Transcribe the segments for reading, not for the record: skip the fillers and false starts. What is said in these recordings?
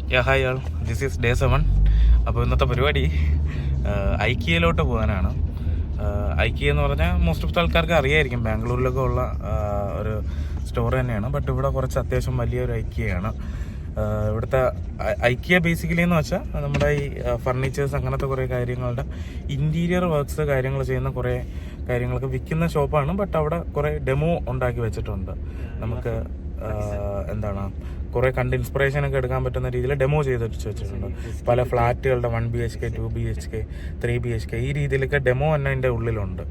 Hi all, this is day 7. അപ്പോൾ ഇന്നത്തെ പരിപാടി ഐക്കിയയിലോട്ട് പോകാനാണ്. ഐക്കിയ എന്ന് പറഞ്ഞാൽ മോസ്റ്റ് ഓഫ് ആൾക്കാർക്ക് അറിയായിരിക്കും, ബാംഗ്ലൂരിലൊക്കെ ഉള്ള ഒരു സ്റ്റോർ തന്നെയാണ്. ബട്ട് ഇവിടെ കുറച്ച് അത്യാവശ്യം വലിയൊരു ഐക്കിയയാണ്. ഇവിടുത്തെ ഐക്കിയ ബേസിക്കലി എന്ന് വെച്ചാൽ നമ്മുടെ ഈ ഫർണിച്ചേഴ്സ് അങ്ങനത്തെ കുറേ കാര്യങ്ങളുടെ ഇൻറ്റീരിയർ വർക്ക്സ് കാര്യങ്ങൾ ചെയ്യുന്ന കുറേ കാര്യങ്ങളൊക്കെ വിൽക്കുന്ന ഷോപ്പാണ്. ബട്ട് അവിടെ കുറേ ഡെമോ ഉണ്ടാക്കി വെച്ചിട്ടുണ്ട്. നമുക്ക് എന്താണ് കുറേ കണ്ട് ഇൻസ്പിറേഷനൊക്കെ എടുക്കാൻ പറ്റുന്ന രീതിയിൽ ഡെമോ ചെയ്ത് വെച്ചിട്ടുണ്ട്. പല ഫ്ലാറ്റുകളുടെ 1 BHK 2 BHK 3 BHK ഈ രീതിയിലൊക്കെ ഡെമോ തന്നെ അതിൻ്റെ ഉള്ളിലുണ്ട്.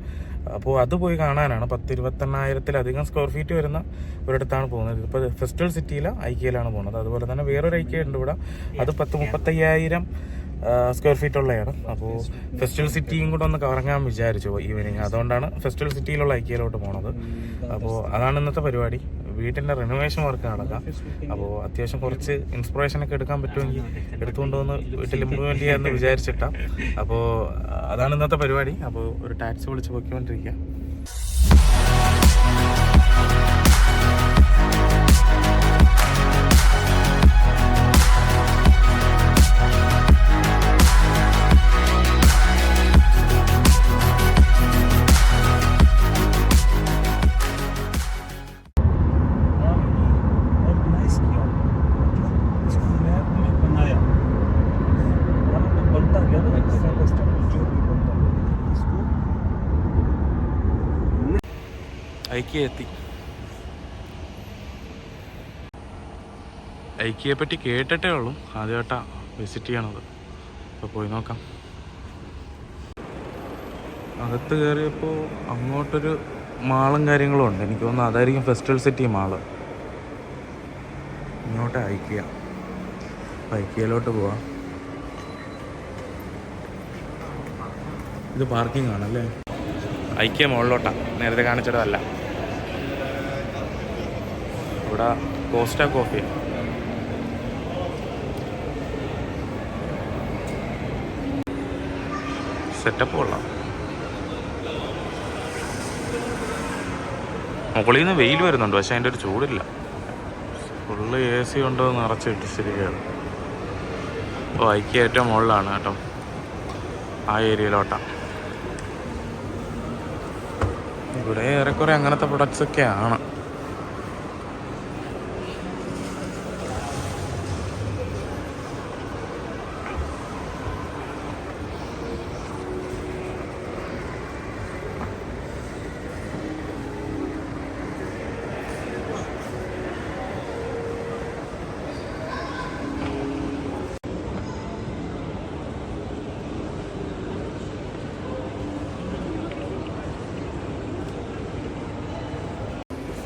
അപ്പോൾ അത് പോയി കാണാനാണ്. 10-28,000 സ്ക്വയർ ഫീറ്റ് വരുന്ന ഒരിടത്താണ് പോകുന്നത്. ഇപ്പോൾ ഫെസ്റ്റിവൽ സിറ്റിയിലെ ഐക്കിയയിലാണ് പോകുന്നത്. അതുപോലെ തന്നെ വേറൊരു ഐക്കിയ ഉണ്ട് ഇവിടെ, അത് 10-35,000 സ്ക്വയർ ഫീറ്റ് ഉള്ളതാണ്. അപ്പോൾ ഫെസ്റ്റിവൽ സിറ്റിയും കൂടെ ഒന്ന് കറങ്ങാൻ വിചാരിച്ചു ഈവനിങ്. അതുകൊണ്ടാണ് ഫെസ്റ്റിവൽ സിറ്റിയിലുള്ള ഐക്കിയയിലോട്ട് പോണത്. അപ്പോൾ അതാണ് ഇന്നത്തെ പരിപാടി. വീട്ടിൻ്റെ റിനോവേഷൻ വർക്ക് നടക്കാം. അപ്പോൾ അത്യാവശ്യം കുറച്ച് ഇൻസ്പിറേഷനൊക്കെ എടുക്കാൻ പറ്റുമെങ്കിൽ എടുത്തുകൊണ്ട് വന്ന് വീട്ടിൽ ഇമ്പ്രൂവ്മെൻറ്റ് ചെയ്യാമെന്ന് വിചാരിച്ചിട്ടാണ്. അപ്പോൾ അതാണ് ഇന്നത്തെ പരിപാടി. അപ്പോൾ ഒരു ടാക്സി വിളിച്ച് പൊയ്ക്കൊണ്ടിരിക്കുക. ഐക്കിയ എത്തി. ഐക്കിയെ പറ്റി കേട്ടിട്ടേ ഉള്ളൂ, ആദ്യമായിട്ടാ വിസിറ്റ് ചെയ്യണത്. അപ്പോൾ പോയി നോക്കാം. അകത്ത് കയറിയപ്പോൾ അങ്ങോട്ടൊരു മാളും കാര്യങ്ങളും ഉണ്ട്. എനിക്ക് തോന്നുന്നു അതായിരിക്കും ഫെസ്റ്റിവൽ സിറ്റി മാള്. ഇങ്ങോട്ട് ഐക്കിയ. ഐക്കിയയിലോട്ട് പോവാം. ഇത് പാർക്കിംഗ് ആണല്ലേ. ഐക്കിയ മുകളിലോട്ടാണ്, നേരത്തെ കാണിച്ചിടതല്ല. ഇവിടെ കോസ്റ്റ കോഫി. സെറ്റപ്പ് കൊള്ളാം. മുകളിൽ നിന്ന് വെയിൽ വരുന്നുണ്ട്, പക്ഷെ അതിൻ്റെ ഒരു ചൂടില്ല. ഫുള്ള് AC കൊണ്ടോ നിറച്ചിട്ട് ശരിയാണ്. അപ്പോൾ ഐക്കിയ ഏറ്റവും മുകളിലാണ് കേട്ടോ, ആ ഏരിയയിലോട്ടാണ്. ഇവിടെ ഏറെക്കുറെ അങ്ങനത്തെ പ്രൊഡക്ട്സ് ഒക്കെയാണ്.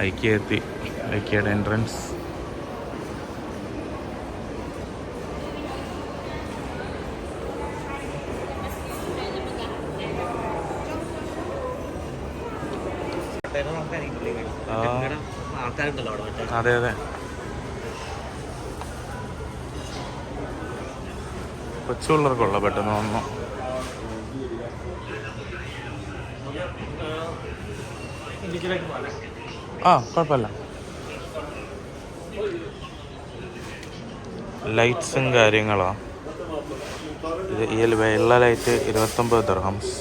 ഐക്കിയ എത്തി. ഐക്കിയയുടെ എൻട്രൻസ്. അതെ അതെ, കൊച്ചുപിള്ളേർക്കുള്ള പെട്ടെന്ന് വന്നു. കുഴപ്പമില്ല. ലൈറ്റ്സും കാര്യങ്ങളാണ്. ഇത് ഈ വെള്ള ലൈറ്റ് 29 ദിർഹംസ്.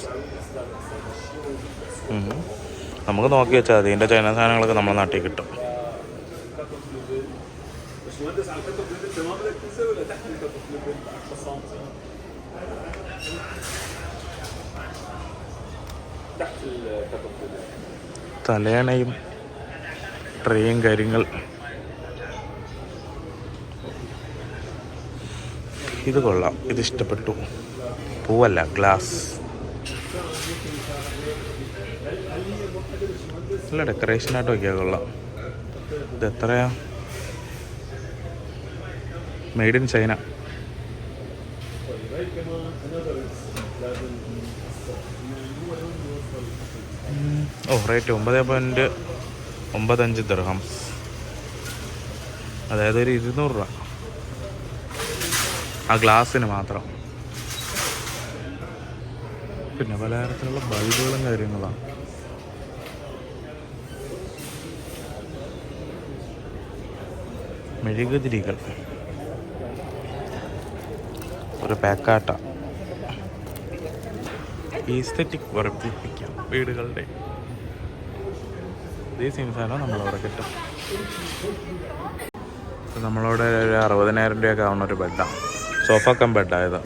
നമുക്ക് നോക്കി വെച്ചാൽ മതി. ഇതിൻ്റെ ചൈന സാധനങ്ങളൊക്കെ നമ്മുടെ നാട്ടിൽ കിട്ടും. തലയണയും ട്രേയും കാര്യങ്ങൾ. ഇത് കൊള്ളാം, ഇത് ഇഷ്ടപ്പെട്ടു. പൂവല്ല, ഗ്ലാസ്. നല്ല ഡെക്കറേഷനായിട്ട് നോക്കിയാൽ കൊള്ളാം. ഇത് എത്രയാ? Made in China. Rate 9.95 dirhams, അതായത് ഒരു 200 രൂപ ആ ഗ്ലാസ്സിന് മാത്രം. പിന്നെ പലതരത്തിലുള്ള ബൾബുകളും കാര്യങ്ങളാണ്. മെഴുകുതിരികൾ. ഒരു പാക്കാട്ട ഈസ്തെറ്റിക് വർദ്ധിപ്പിക്കാം വീടുകളുടെ. ഇതേ സെയിം സാധനം നമ്മളവിടെ കിട്ടും. നമ്മളവിടെ ഒരു 60,000 രൂപയൊക്കെ ആവുന്ന ഒരു ബെഡാണ്, സോഫ കം ബെഡായത്.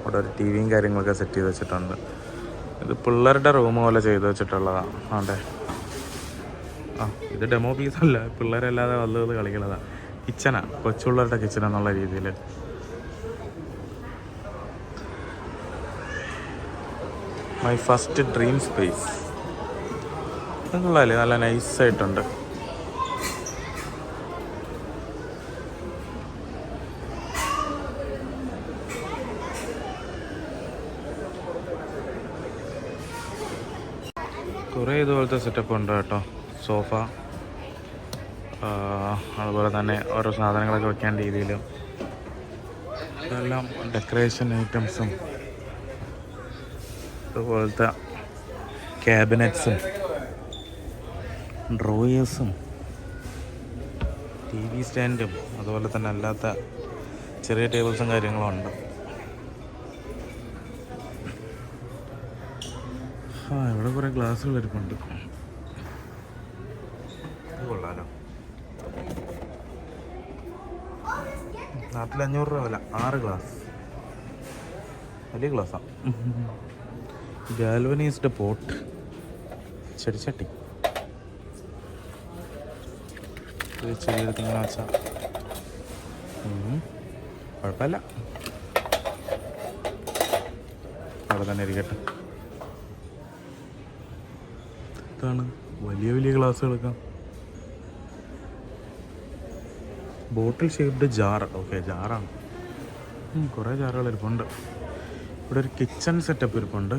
അവിടെ ഒരു ടി വിയും കാര്യങ്ങളൊക്കെ സെറ്റ് ചെയ്ത് വെച്ചിട്ടുണ്ട്. ഇത് പിള്ളേരുടെ റൂം പോലെ ചെയ്ത് വെച്ചിട്ടുള്ളതാണ്. ആണ്ടെ, ഇത് ഡെമോ പീസല്ല, പിള്ളേരല്ലാതെ വലുത് കളിക്കുന്നതാണ്. കിച്ചനാണ്, കൊച്ചുള്ളവരുടെ കിച്ചൺ എന്നുള്ള രീതിയിൽ. മൈ ഫസ്റ്റ് ഡ്രീം സ്പേസ് കൊള്ളാല്ലേ, നല്ല നൈസായിട്ടുണ്ട്. കുറേ ഇതുപോലത്തെ സെറ്റപ്പ് ഉണ്ട് കേട്ടോ. സോഫ, അതുപോലെ തന്നെ ഓരോ സാധനങ്ങളൊക്കെ വെക്കാൻ രീതിയിലും ഇതെല്ലാം ഡെക്കറേഷൻ ഐറ്റംസും, അതുപോലത്തെ ക്യാബിനറ്റ്സും ഡ്രോയേഴ്സും ടി വി സ്റ്റാൻഡും അതുപോലെ തന്നെ അല്ലാത്ത ചെറിയ ടേബിൾസും കാര്യങ്ങളും ഉണ്ട്. ഇവിടെ കുറേ ഗ്ലാസ്സുകൾ ഇരിപ്പുണ്ട്. കൊള്ളാലോ. നാട്ടിൽ 500 രൂപ വില, 6 ഗ്ലാസ്. വലിയ ഗ്ലാസ്സാണ്. ഗാൽവനൈസ്ഡ് പോട്ട്, ചെടിച്ചട്ടി. ചെടിയെടുത്ത് ഇങ്ങനെ വെച്ചാൽ കുഴപ്പമില്ല, അവിടെ തന്നെ ഇരിക്കട്ടെ. ഇതാണ് വലിയ വലിയ ഗ്ലാസ്സുകളൊക്കെ. ബോട്ടിൽ ഷേപ്ഡ് ജാർ. ഓക്കെ, ജാറാണ്. കുറേ ജാറുകൾ ഇരിപ്പുണ്ട്. ഇവിടെ ഒരു കിച്ചൺ സെറ്റപ്പ് ഇരിപ്പുണ്ട്.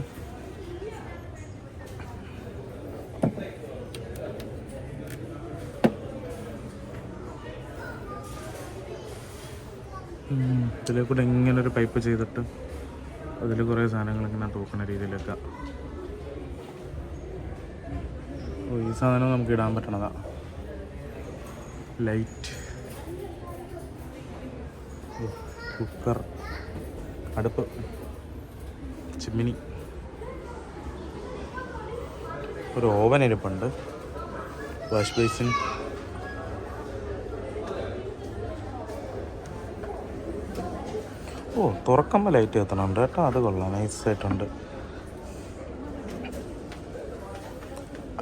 ഇതിലെ കൂടെ ഇങ്ങനൊരു പൈപ്പ് ചെയ്തിട്ട് അതിൽ കുറേ സാധനങ്ങൾ ഇങ്ങനെ തൂക്കുന്ന രീതിയിലൊക്കെ. ഈ സാധനം നമുക്ക് ഇടാൻ പറ്റണതാണ്. ലൈറ്റ്, കുക്കർ, അടുപ്പ്, ചിമ്മിനി, ഒരു ഓവൻ ഇരിപ്പുണ്ട്, വാഷ് ബേസിൻ, തുറക്കുമ്പോൾ ലൈറ്റ് കത്തണുണ്ട് കേട്ടോ. അത് കൊള്ളാം, നൈസായിട്ടുണ്ട്.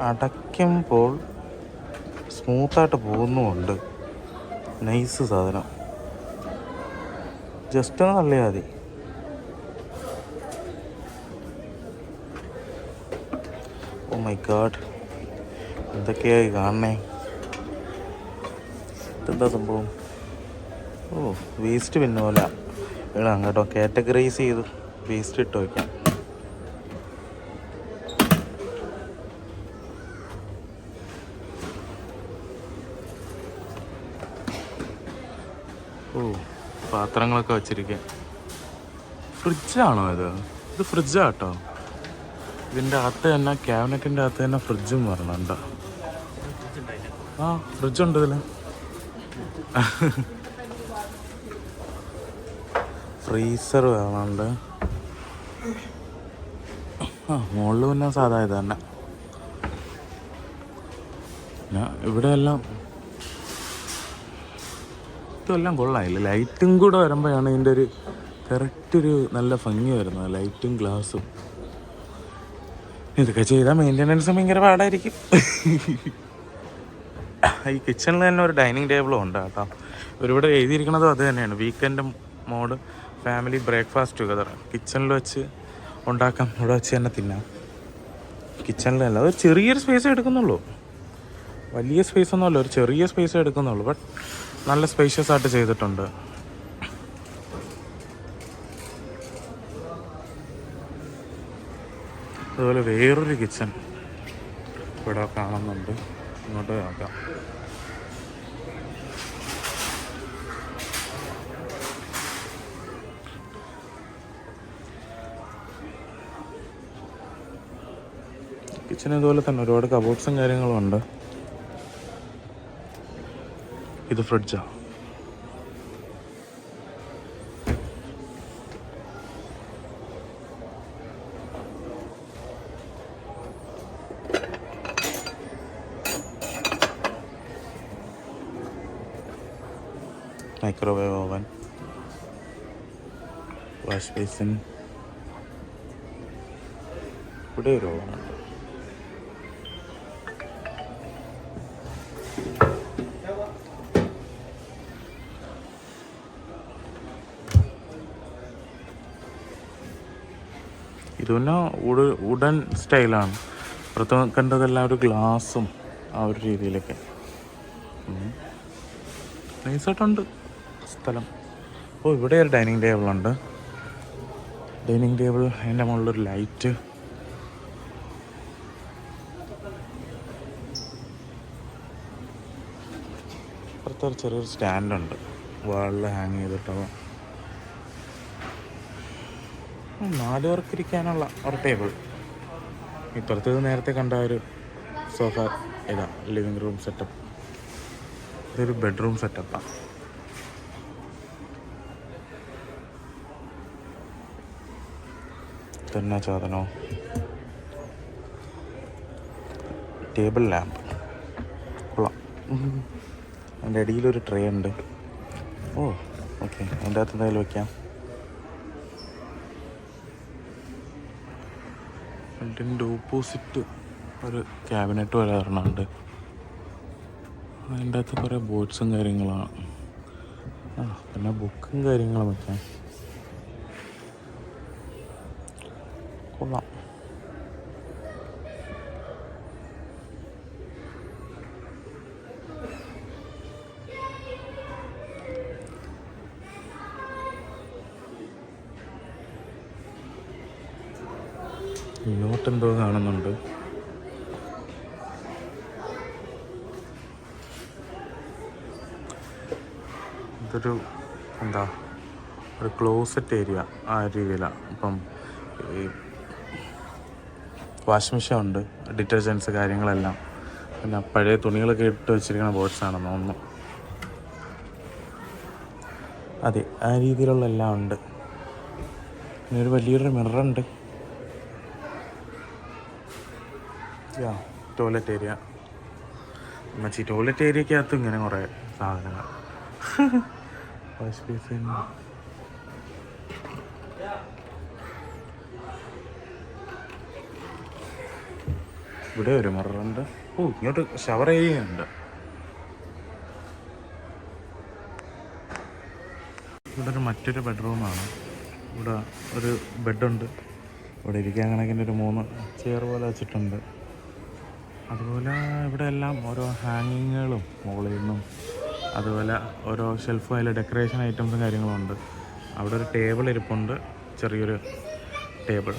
അടയ്ക്കുമ്പോൾ സ്മൂത്തായിട്ട് പോകുന്നുമുണ്ട്. നൈസ് സാധനം. ജസ്റ്റ് ഒന്ന് തള്ളിയാൽ മതി. ഓ മൈ ഗാഡ്, എന്തൊക്കെയായി കാണണേ. ഇതെന്താ സംഭവം? വേസ്റ്റ് പിന്നെ പോലെ ഇടാം കേട്ടോ. കാറ്റഗറൈസ് ചെയ്ത് വേസ്റ്റ് ഇട്ട് വയ്ക്കാം. പാത്രങ്ങളൊക്കെ വച്ചിരിക്കാം. ഫ്രിഡ്ജാണോ ഇത്? ഇത് ഫ്രിഡ്ജാട്ടോ. ഇതിൻ്റെ അകത്ത് തന്നെ, ക്യാബിനറ്റിൻ്റെ അകത്ത് തന്നെ ഫ്രിഡ്ജും വരണുണ്ട്. ഫ്രിഡ്ജുണ്ട് ഇതിൽ. ഫ്രീസർ വേണമുണ്ട്. മുകളിൽ പിന്നെ സാധാ ഇത് തന്നെ. ഇവിടെ എല്ലാം ഇതെല്ലാം കൊള്ളാമില്ല. ലൈറ്റും കൂടെ വരുമ്പോഴാണ് ഇതിൻ്റെ ഒരു കറക്റ്റൊരു നല്ല ഭംഗി വരുന്നത്. ലൈറ്റും ഗ്ലാസും ഇതൊക്കെ ചെയ്താൽ മെയിൻ്റനൻസ് ഭയങ്കര പാടായിരിക്കും. ഈ കിച്ചണിൽ തന്നെ ഒരു ഡൈനിങ് ടേബിളും ഉണ്ട് കേട്ടോ. ഒരുപാട് എഴുതിയിരിക്കണതും അത് തന്നെയാണ്. Weekend mode family breakfast together. കിച്ചണിൽ വെച്ച് ഉണ്ടാക്കാം, ഇവിടെ വെച്ച് തന്നെ തിന്നാം. കിച്ചണിലല്ല, അത് ചെറിയൊരു സ്പേസ് എടുക്കുന്നുള്ളൂ. വലിയ സ്പേസ് ഒന്നുമല്ല, ഒരു ചെറിയ സ്പേസ് എടുക്കുന്നുള്ളൂ. ബട്ട് നല്ല സ്പേഷ്യസ് ആയിട്ട് ചെയ്തിട്ടുണ്ട്. അതുപോലെ വേറൊരു കിച്ചൺ ഇവിടെ കാണുന്നുണ്ട്. ഇങ്ങോട്ട് നോക്കാം. കിച്ചൺ ഇതുപോലെ തന്നെ ഒരുപാട് കബോർഡ്സും കാര്യങ്ങളും ഉണ്ട്. ഇത് ഫ്രിഡ്ജാണ്. മൈക്രോവേവ് ഓവൻ, വാഷ് ബേസിൻ, ഇവിടെ ഒരു ഓവനുണ്ട്. ഇത് പിന്നെ വുഡൻ സ്റ്റൈലാണ്. പുറത്ത് കണ്ടതെല്ലാം ഒരു ഗ്ലാസും ആ ഒരു രീതിയിലൊക്കെ. നൈസായിട്ടുണ്ട് സ്ഥലം. ഓ, ഇവിടെ ഒരു ഡൈനിങ് ടേബിളുണ്ട്. ഡൈനിങ് ടേബിൾ, അതിൻ്റെ മുകളിലൊരു ലൈറ്റ്. പുറത്തൊരു ചെറിയൊരു സ്റ്റാൻഡുണ്ട് വാളിൽ ഹാങ് ചെയ്തിട്ടോ. 4 പേർക്ക് ഇരിക്കാനുള്ള ഒരു ടേബിൾ. ഇപ്പുറത്ത് നേരത്തെ കണ്ട ഒരു സോഫ. ഇതാ ലിവിങ് റൂം സെറ്റപ്പ്. ഇതൊരു ബെഡ്റൂം സെറ്റപ്പാണ്. തന്നെ സാധനോ ടേബിൾ ലാമ്പ് കൊള്ളാം. അതിൻ്റെ അടിയിലൊരു ട്രേ ഉണ്ട്. ഓ, ഓക്കെ, അതിൻ്റെ അകത്ത് എന്തായാലും വയ്ക്കാം. അതിൻ്റെ ഓപ്പോസിറ്റ് ഒരു ക്യാബിനറ്റ് പോലെ ഒരെണ്ണമുണ്ട്. അതിൻ്റെ അകത്ത് കുറേ ബോട്ട്സും കാര്യങ്ങളാണ്. പിന്നെ ബുക്കും കാര്യങ്ങളും വയ്ക്കാം. കൊള്ളാം. ഇങ്ങോട്ടെന്തോ കാണുന്നുണ്ട്. ഇതൊരു ഒരു ക്ലോസറ്റ് ഏരിയ ആ രീതിയിലാണ്. ഇപ്പം ഈ വാഷിംഗ് മെഷീൻ ഉണ്ട്, ഡിറ്റർജൻസ് കാര്യങ്ങളെല്ലാം. പിന്നെ പഴയ തുണികളൊക്കെ ഇട്ട് വെച്ചിരിക്കുന്ന ബോക്സാണെന്ന് തോന്നുന്നു. അതെ, ആ രീതിയിലുള്ള എല്ലാം ഉണ്ട്. പിന്നെ ഒരു വലിയൊരു മിററുണ്ട്. Toilet area. മച്ചി ടോയ്ലറ്റ് ഏരിയക്കകത്ത് ഇങ്ങനെ കുറേ സാധനങ്ങൾ. വാഷ് ബേസിൻ, ഇവിടെ ഒരു മിററുണ്ട്. ഓ, ഇങ്ങോട്ട് ഷവർ ഏരിയ ഉണ്ട്. ഇവിടെ മറ്റൊരു ബെഡ്റൂമാണ്. ഇവിടെ ഒരു ബെഡുണ്ട്. ഇവിടെ ഇരിക്കാൻ കണക്കിൻ്റെ ഒരു 3 ചെയർ പോലെ വെച്ചിട്ടുണ്ട്. അതുപോലെ ഇവിടെ എല്ലാം ഓരോ ഹാങ്ങിങ്ങുകളും മുകളിൽ നിന്നും, അതുപോലെ ഓരോ ഷെൽഫും അതിൽ ഡെക്കറേഷൻ ഐറ്റംസും കാര്യങ്ങളും ഉണ്ട്. അവിടെ ഒരു ടേബിൾ ഇരിപ്പുണ്ട്, ചെറിയൊരു ടേബിൾ.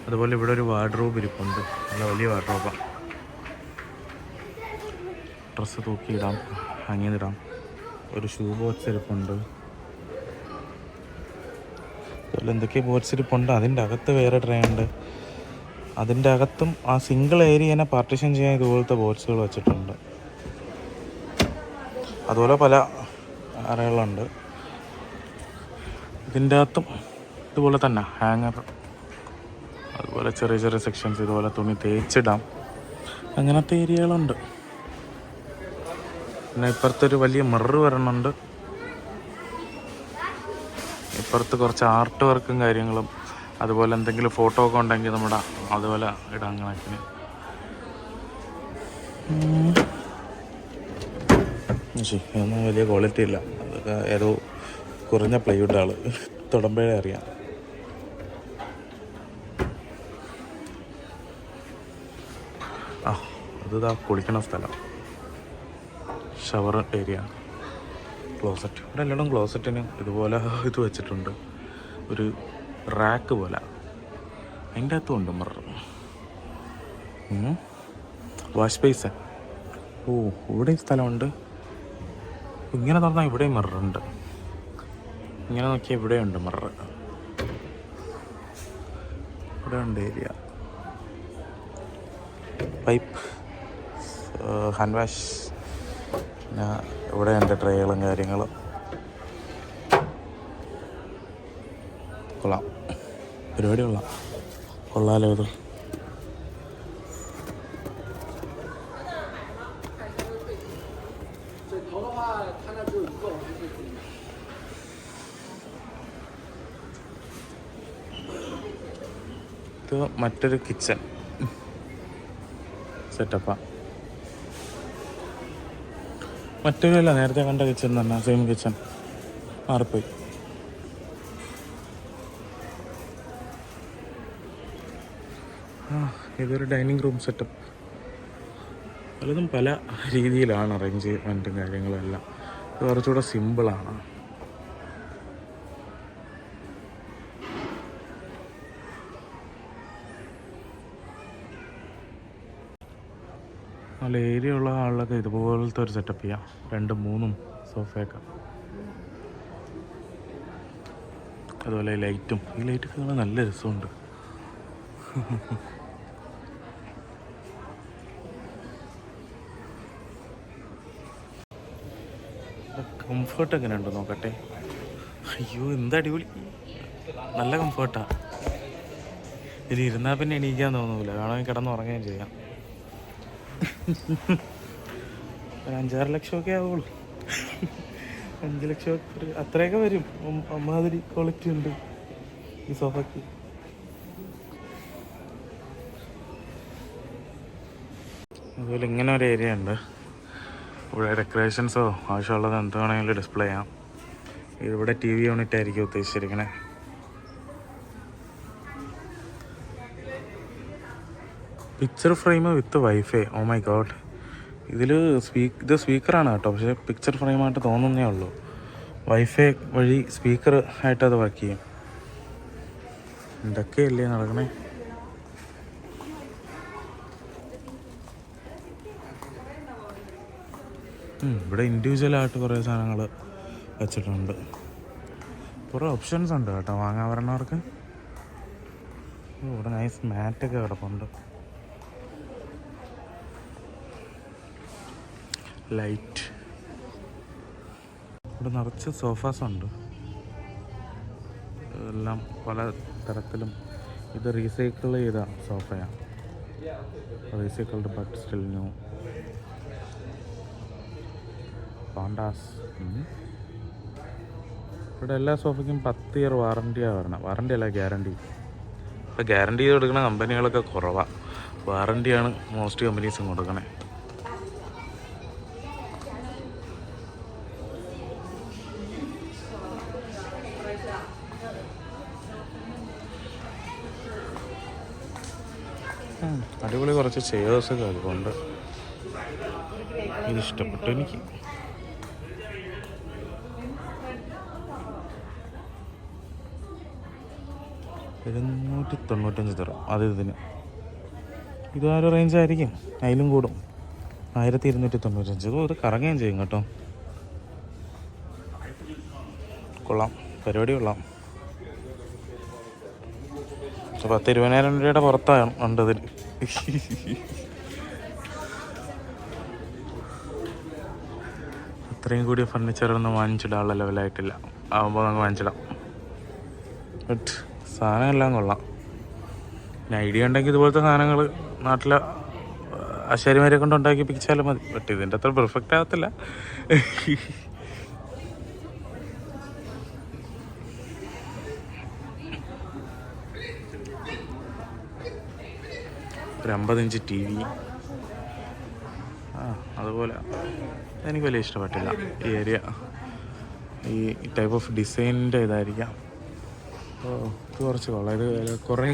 അതുപോലെ ഇവിടെ ഒരു വാർഡ്രോബ് ഇരിപ്പുണ്ട്, നല്ല വലിയ വാർഡ്രോബാണ്. ഡ്രസ്സ് തൂക്കിയിടാം, ഹാങ് ചെയ്തിടാം. ഒരു ഷൂ ബോക്സ് ഇരിപ്പുണ്ട്. അതുപോലെ എന്തൊക്കെ ബോക്സ് ഇരിപ്പുണ്ട്. അതിൻ്റെ അകത്ത് വേറെ ട്രേ ഉണ്ട്. അതിൻ്റെ അകത്തും ആ സിംഗിൾ ഏരിയനെ പാർട്ടീഷൻ ചെയ്യാൻ ഇതുപോലത്തെ ബോക്സുകൾ വെച്ചിട്ടുണ്ട്. അതുപോലെ പല അറകളുണ്ട്. ഇതിൻ്റെ അകത്തും ഇതുപോലെ തന്നെ ഹാങ്ങർ, അതുപോലെ ചെറിയ ചെറിയ സെക്ഷൻസ്, ഇതുപോലെ തുണി തേച്ചിടാം, അങ്ങനത്തെ ഏരിയകളുണ്ട്. പിന്നെ ഇപ്പുറത്തൊരു വലിയ മിറർ വരണുണ്ട്. ഇപ്പുറത്ത് കുറച്ച് ആർട്ട് വർക്കും കാര്യങ്ങളും, അതുപോലെ എന്തെങ്കിലും ഫോട്ടോ ഒക്കെ ഉണ്ടെങ്കിൽ നമ്മുടെ അതുപോലെ ഇടാൻ കണക്കിന്. ഒന്നും വലിയ ക്വാളിറ്റി ഇല്ല. അതൊക്കെ ഏതോ കുറഞ്ഞ പ്ലൈവുഡ് ആൾ തൊടുമ്പോഴേ അറിയാം. അതിതാ കുളിക്കണ സ്ഥലം, ഷവർ ഏരിയ, ക്ലോസറ്റ്. ഇവിടെ എല്ലായിടും ക്ലോസറ്റിന് ഇതുപോലെ ഇത് വെച്ചിട്ടുണ്ട്, ഒരു റാക്ക് പോലെ. അതിൻ്റെ അകത്തും ഉണ്ട് മിറർ. Wash basin. ഓ, ഇവിടെയും സ്ഥലമുണ്ട്. ഇങ്ങനെ തുറന്നാൽ ഇവിടെയും മിററുണ്ട്. ഇങ്ങനെ നോക്കിയാൽ ഇവിടെയുണ്ട് മിറർ. ഇവിടെ ഉണ്ട് ഏരിയ. Pipe, hand wash. പിന്നെ ഇവിടെ ഉണ്ട് ട്രേകളും കാര്യങ്ങളും. കൊള്ളാം, പരിപാടി കൊള്ളാലോ ഇത്. ഇത് മറ്റൊരു കിച്ചൺ സെറ്റപ്പാണ്. മറ്റൊരുല്ല, നേരത്തെ കണ്ട കിച്ചൺ തന്നെ, സെയിം കിച്ചൺ മാറിപ്പോയി. ഇതൊരു ഡൈനിങ് റൂം സെറ്റപ്പ്. പലതും പല രീതിയിലാണ് അറേഞ്ച്മെൻറ്റും കാര്യങ്ങളും എല്ലാം. ഇത് കുറച്ചുകൂടെ സിമ്പിളാണ്. നല്ല ഏരിയ ഉള്ള ആളിലൊക്കെ ഇതുപോലത്തെ ഒരു സെറ്റപ്പ് ചെയ്യാം. 2-3 സോഫയൊക്കെ. അതുപോലെ ലൈറ്റും, ഈ ലൈറ്റൊക്കെ കാണാൻ നല്ല രസമുണ്ട്. കംഫർട്ട് എങ്ങനെ ഉണ്ട് നോക്കട്ടെ. അയ്യോ എന്താ അടിപൊളി, നല്ല കംഫർട്ടാണ്. ഇതിൽ ഇരുന്നാൽ പിന്നെ എണീക്കാൻ തോന്നൂല, വേണമെങ്കിൽ കിടന്നുറങ്ങുകയും ചെയ്യാം. ഒരു 5-6 ലക്ഷമൊക്കെ ആവുള്ളൂ. 5 ലക്ഷം അത്രയൊക്കെ വരും. അമ്മാതിരി ക്വാളിറ്റി ഉണ്ട് ഈ സോഫയ്ക്ക്. അതുപോലെ ഇങ്ങനെ ഒരു ഏരിയ ഉണ്ട്. ഇവിടെ ഡെക്കറേഷൻസോ ആവശ്യമുള്ളത് എന്ത് വേണമെങ്കിലും ഡിസ്പ്ലേ ചെയ്യാം. ഇവിടെ TV യൂണിറ്റ് ആയിരിക്കും ഉദ്ദേശിച്ചിരിക്കണേ. Picture frame with wifi. Oh my god. ഇത് സ്പീക്കറാണ് കേട്ടോ, പക്ഷേ പിക്ചർ ഫ്രെയിമായിട്ട് തോന്നുന്നേ ഉള്ളൂ. വൈഫൈ വഴി സ്പീക്കർ ആയിട്ട് അത് വർക്ക് ചെയ്യും. എന്തൊക്കെയല്ലേ നടക്കണേ. ഇവിടെ ഇൻഡിവിജ്വലായിട്ട് കുറേ സാധനങ്ങൾ വെച്ചിട്ടുണ്ട്. കുറേ ഓപ്ഷൻസ് ഉണ്ട് കേട്ടോ വാങ്ങാൻ വരണവർക്ക്. ഇവിടെ നൈസ് മാറ്റൊക്കെ കിടപ്പുണ്ട്. ലൈറ്റ്. ഇവിടെ നിറച്ച് സോഫാസ് ഉണ്ട്. ഇതെല്ലാം പല തരത്തിലും. ഇത് റീസൈക്കിൾ ചെയ്ത സോഫയാണ്. Recycled but still new. Pandas. ഇവിടെ എല്ലാ സോഫയ്ക്കും 10 ഇയർ വാറണ്ടിയാണ് വരണം. വാറണ്ടി അല്ല, ഗ്യാരണ്ടി. ഇപ്പോൾ ഗ്യാരണ്ടി ചെയ്ത് കൊടുക്കുന്ന കമ്പനികളൊക്കെ കുറവാണ്. വാറണ്ടിയാണ് മോസ്റ്റ് കമ്പനീസും കൊടുക്കണേ. അടിപൊളി കുറച്ച് ചെയേഴ്സൊക്കെ അതുകൊണ്ട് ഇതിഷ്ടപ്പെട്ടു എനിക്ക്. $795 അത് ഇതിന്. ഇതൊരു റേഞ്ച് ആയിരിക്കും, അതിലും കൂടും. 1295. ഇത് കറങ്ങുകയും ചെയ്യും കേട്ടോ. കൊള്ളാം, പരിപാടി കൊള്ളാം. 10-20,000 രൂപയുടെ പുറത്താണ് ഉണ്ടതിൽ. അത്രയും കൂടിയ ഫർണിച്ചറൊന്നും വാങ്ങിച്ചിടാനുള്ള ലെവലായിട്ടില്ല. ആകുമ്പോൾ നമുക്ക് വാങ്ങിച്ചിടാം. ബട്ട് സാധനം എല്ലാം കൊള്ളാം. പിന്നെ ഐഡിയ ഉണ്ടെങ്കിൽ ഇതുപോലത്തെ സാധനങ്ങൾ നാട്ടിലെ ആശാരിമാരെ കൊണ്ട് ഉണ്ടാക്കിപ്പിച്ചാലും മതി. ബട്ട് ഇതിൻ്റെ അത്ര പെർഫെക്റ്റ് ആകത്തില്ല. ഒരു 50 ഇഞ്ച് TV. അതുപോലെ എനിക്ക് വലിയ ഇഷ്ടപ്പെട്ടില്ല ഈ ഏരിയ. ഈ ടൈപ്പ് ഓഫ് ഡിസൈനിൻ്റെ ഇതായിരിക്കാം. ഇത് കുറച്ച് കൊള്ളാം. ഇത് കുറേ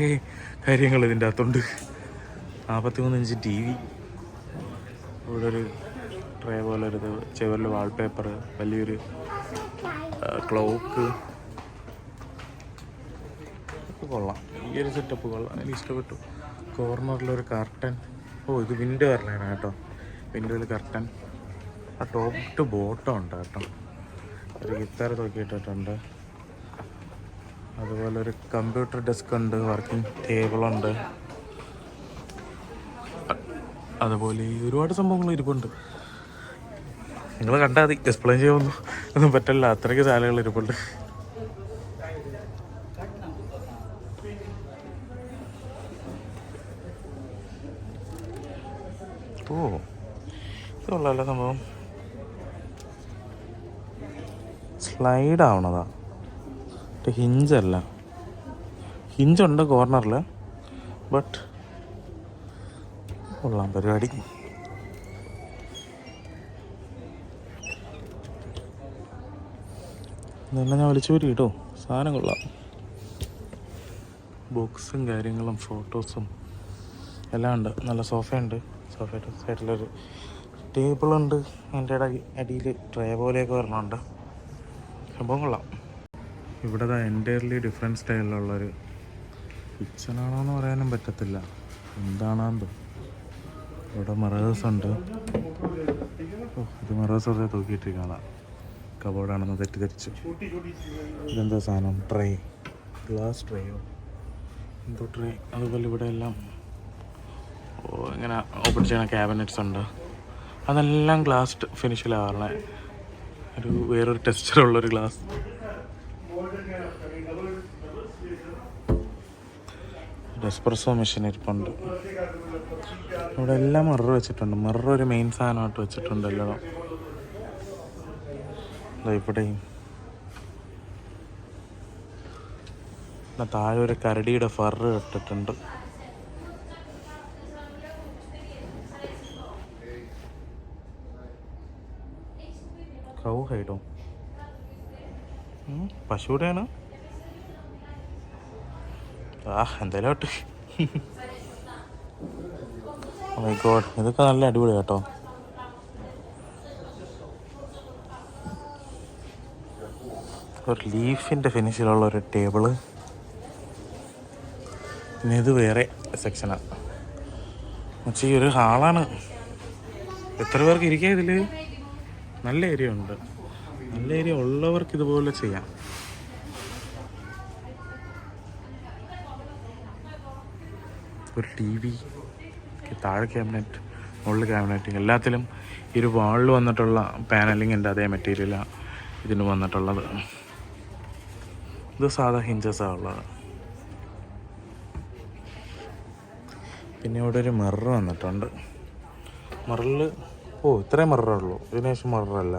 കാര്യങ്ങൾ ഇതിൻ്റെ അകത്തുണ്ട്. 43 ഇഞ്ച് TV. ഇവിടെ ഒരു ട്രേ പോലെ ഒരു ചെവറിൽ വാൾപേപ്പർ, വലിയൊരു ക്ലോക്ക്. ഒക്കെ കൊള്ളാം. ഈ ഒരു സെറ്റപ്പ് കൊള്ളാം, എനിക്ക് ഇഷ്ടപ്പെട്ടു. കോർണറിലൊരു കർട്ടൻ. ഇത് വിൻഡോ വരണേണ് കേട്ടോ. വിൻഡോയിൽ കർട്ടൻ. ടോപ്പ് ടു ബോട്ടം ഉണ്ട് കേട്ടോ. ഒരു ഗിത്താർ തൂക്കിയിട്ടിട്ടുണ്ട്. അതുപോലെ ഒരു കമ്പ്യൂട്ടർ ഡെസ്ക് ഉണ്ട്, വർക്കിംഗ് ടേബിളുണ്ട്. അതുപോലെ ഒരുപാട് സംഭവങ്ങൾ ഇരിപ്പുണ്ട്. നിങ്ങൾ കണ്ടാൽ മതി, എക്സ്പ്ലെയിൻ ചെയ്യാമൊന്നും ഒന്നും പറ്റില്ല, അത്രയ്ക്ക് സാധനങ്ങൾ ഇരിപ്പുണ്ട്. ഇതുള്ളല്ല സംഭവം. സ്ലൈഡ് ആവണതാ, ഹിഞ്ചല്ല. ഹിഞ്ചുണ്ട് കോർണറിൽ, ബട്ട് കൊള്ളാം പരിപാടി. ഇതെല്ലാം ഞാൻ വലിച്ചൂരി കേട്ടോ, സാധനം കൊള്ളാം. ബോക്സും കാര്യങ്ങളും ഫോട്ടോസും എല്ലാം ഉണ്ട്. നല്ല സോഫയുണ്ട്, സോഫയുടെ സൈഡിലൊരു ടേബിളുണ്ട്, അതിൻ്റെ അടിയിൽ ട്രേ പോലെയൊക്കെ വരണുണ്ട്. സംഭവം കൊള്ളാം. ഇവിടെ എൻ്റയർലി ഡിഫറെൻറ്റ് സ്റ്റൈലിലുള്ളൊരു കിച്ചണാണോ എന്ന് പറയാനും പറ്റത്തില്ല, എന്താണെന്ന്. ഇവിടെ മിറേഴ്സ് ഉണ്ട്. ഇത് മിറേഴ്സ് ഒക്കെ തൂക്കിയിട്ടിരിക്കുന്നതാണ്, കബോർഡാണെന്ന് തെറ്റിദ്ധരിച്ചു. ഇതെന്താ സാധനം? ട്രേ, ഗ്ലാസ് ട്രേയോ എന്തോ ട്രേ. അതുപോലെ ഇവിടെ എല്ലാം ഇങ്ങനെ ഓപ്പൺ ചെയ്യുന്ന ക്യാബിനറ്റ്സ് ഉണ്ട്. അതെല്ലാം ഗ്ലാസ്ഡ് ഫിനിഷിലാണ്, വേറൊരു ടെക്സ്ചറുള്ളൊരു ഗ്ലാസ്. എസ്പ്രസ്സോ മെഷീൻ ഇരിപ്പുണ്ട്. ഇവിടെ എല്ലാം മിറർ വെച്ചിട്ടുണ്ട്. മിറർ ഒരു മെയിൻ സാധനമായിട്ട് വെച്ചിട്ടുണ്ട് എല്ലാം. ഇവിടെയും താഴെ ഒരു കരടിയുടെ ഫർ ഇട്ടിട്ടുണ്ട്. കൗ ഹൈഡോ, പശുവിടെയാണ്. എന്തായാലും ആട്ടെ. മൈ ഗോഡ്, ഇതൊക്കെ നല്ല അടിപൊളി കേട്ടോ. ഒരു ലീഫിൻ്റെ ഫിനിഷിലുള്ള ഒരു ടേബിള്. പിന്നെ ഇത് വേറെ സെക്ഷനാണ്. പക്ഷേ ഈ ഒരു ഹാളാണ്. എത്ര പേർക്ക് ഇരിക്കുക ഇതിൽ? നല്ല ഏരിയ ഉണ്ട്. നല്ല ഏരിയ ഉള്ളവർക്ക് ഇതുപോലെ ചെയ്യാം. ഒരു ടി വി, താഴെ ക്യാബിനറ്റ്, മുകളിൽ ക്യാബിനറ്റ്, എല്ലാത്തിലും ഈ ഒരു വാളിൽ വന്നിട്ടുള്ള പാനലിങ്ങിൻ്റെ അതേ മെറ്റീരിയലാണ് ഇതിന് വന്നിട്ടുള്ളത്. ഇത് സാധാ ഹിഞ്ചസാണ് ഉള്ളത്. പിന്നെ ഇവിടെ ഒരു മിറർ വന്നിട്ടുണ്ട്. മിററിൽ ഇത്രയും മിററേ ഉള്ളൂ, ഇതിന് ശേഷം മിററല്ല.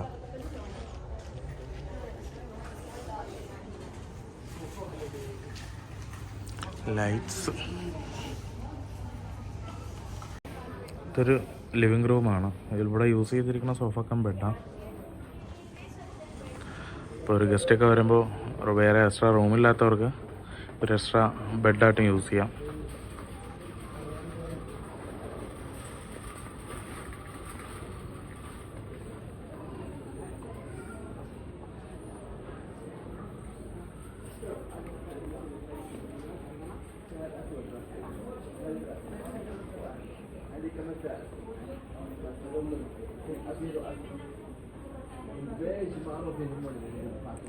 ലൈറ്റ്സ്. ഇതൊരു ലിവിങ് റൂമാണ്. ഇതിലൂടെ യൂസ് ചെയ്തിരിക്കുന്ന സോഫ കം ബെഡാണ്. ഇപ്പോൾ ഒരു ഗസ്റ്റൊക്കെ വരുമ്പോൾ വേറെ എക്സ്ട്രാ റൂമില്ലാത്തവർക്ക് ഒരു എക്സ്ട്രാ ബെഡായിട്ടും യൂസ് ചെയ്യാം.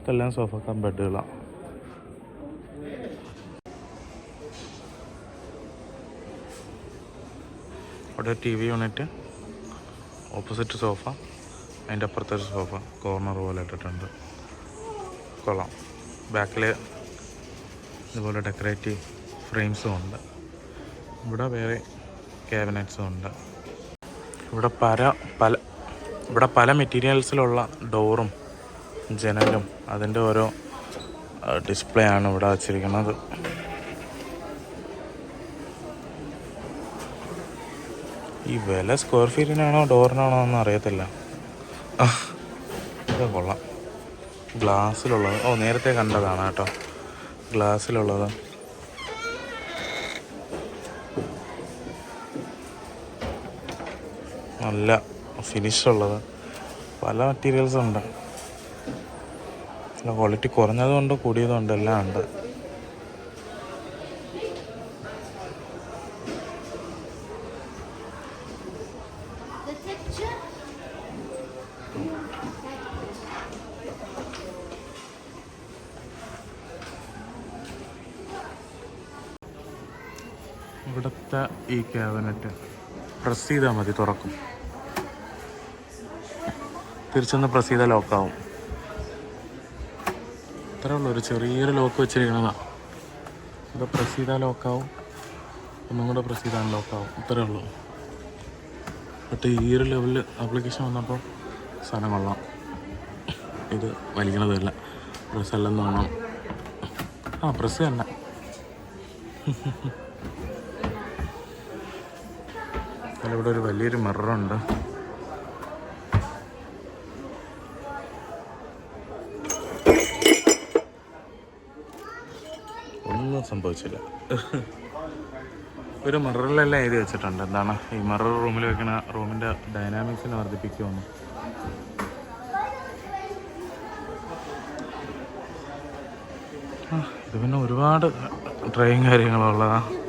ഇതെല്ലാം സോഫ കം ബെഡുകളാണ്. അവിടെ T V unit, opposite sofa, അതിൻ്റെ അപ്പുറത്തൊരു സോഫ കോർണർ പോലെ ഇട്ടിട്ടുണ്ട്. കൊള്ളാം. ബാക്കിൽ ഇതുപോലെ ഡെക്കറേറ്റീവ് ഫ്രെയിംസും ഉണ്ട്. ഇവിടെ വേറെ ക്യാബിനറ്റ്സും ഉണ്ട്. ഇവിടെ പല മെറ്റീരിയൽസിലുള്ള ഡോറും ജനലും അതിൻ്റെ ഓരോ ഡിസ്പ്ലേ ആണ് ഇവിടെ വച്ചിരിക്കുന്നത്. ഈ വില സ്ക്വയർ ഫീറ്റിനാണോ ഡോറിനാണോ എന്ന് അറിയത്തില്ല. ഇത് കൊള്ളാം. ഗ്ലാസ്സിലുള്ളത്, നേരത്തെ കണ്ടതാണ് കേട്ടോ, ഗ്ലാസ്സിലുള്ളത്. നല്ല ഫിനിഷുള്ളത്. പല മെറ്റീരിയൽസും ഉണ്ട്. നല്ല ക്വാളിറ്റി കുറഞ്ഞതുകൊണ്ട് കൂടിയതുകൊണ്ട് എല്ലാം ഉണ്ട്. ഇവിടുത്തെ ഈ ക്യാബിനറ്റ് പ്രസ് ചെയ്താൽ മതി, തുറക്കും. തിരിച്ചൊന്ന് പ്രസ് ചെയ്താൽ ലോക്കാവും. ഇത്രേ ഉള്ളൂ, ഒരു ചെറിയൊരു ലോക്ക് വെച്ചിരിക്കണതാണ്. ഇത് പ്രസ് ചെയ്താൽ ലോക്കാവും, ഒന്നും കൂടെ പ്രസ് ചെയ്താൽ ലോക്കാവും. ഇത്രേ ഉള്ളൂ. ബട്ട് ഈ ഒരു ലെവലിൽ ആപ്ലിക്കേഷൻ വന്നപ്പോൾ സാധനം കൊള്ളാം. ഇത് വലിക്കണതല്ല, പ്രസ് അല്ലെന്ന് തോന്നണം. പ്രസ് തന്നെ. അതിലിവിടെ ഒരു വലിയൊരു മിററുണ്ട്. ഒന്നും സംഭവിച്ചില്ല. ഒരു മിററിലെല്ലാം എഴുതി വെച്ചിട്ടുണ്ട് എന്താണ് ഈ മിറർ റൂമിൽ വെക്കണ റൂമിൻ്റെ ഡൈനാമിക്സിനെ വർദ്ധിപ്പിക്കുമെന്ന്. ഇത് പിന്നെ ഒരുപാട് ട്രെയും കാര്യങ്ങളും ഉള്ളതാണ്.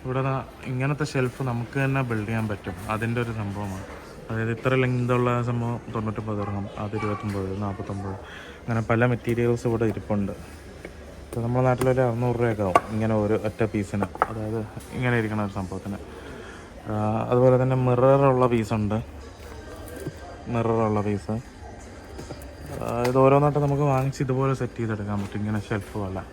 ഇവിടെ ഇങ്ങനത്തെ ഷെൽഫ് നമുക്ക് തന്നെ ബിൽഡ് ചെയ്യാൻ പറ്റും. അതിൻ്റെ ഒരു സംഭവമാണ്. അതായത് ഇത്ര ലെങ്തുള്ള സംഭവം 99 ഇറങ്ങും, അത് 29, 49, അങ്ങനെ പല മെറ്റീരിയൽസ് ഇവിടെ ഇരിപ്പുണ്ട്. ഇപ്പോൾ നമ്മുടെ നാട്ടിലൊരു 600 രൂപയൊക്കെ ആവും ഇങ്ങനെ ഒരു ഒറ്റ പീസിന്, അതായത് ഇങ്ങനെ ഇരിക്കണ ഒരു സംഭവത്തിന്. അതുപോലെ തന്നെ മിററുള്ള പീസുണ്ട്. മിററുള്ള പീസ് ഇത് ഓരോന്നായിട്ട് നമുക്ക് വാങ്ങിച്ച് ഇതുപോലെ സെറ്റ് ചെയ്തെടുക്കാൻ പറ്റും. ഇങ്ങനെ ഷെൽഫ് പോലെ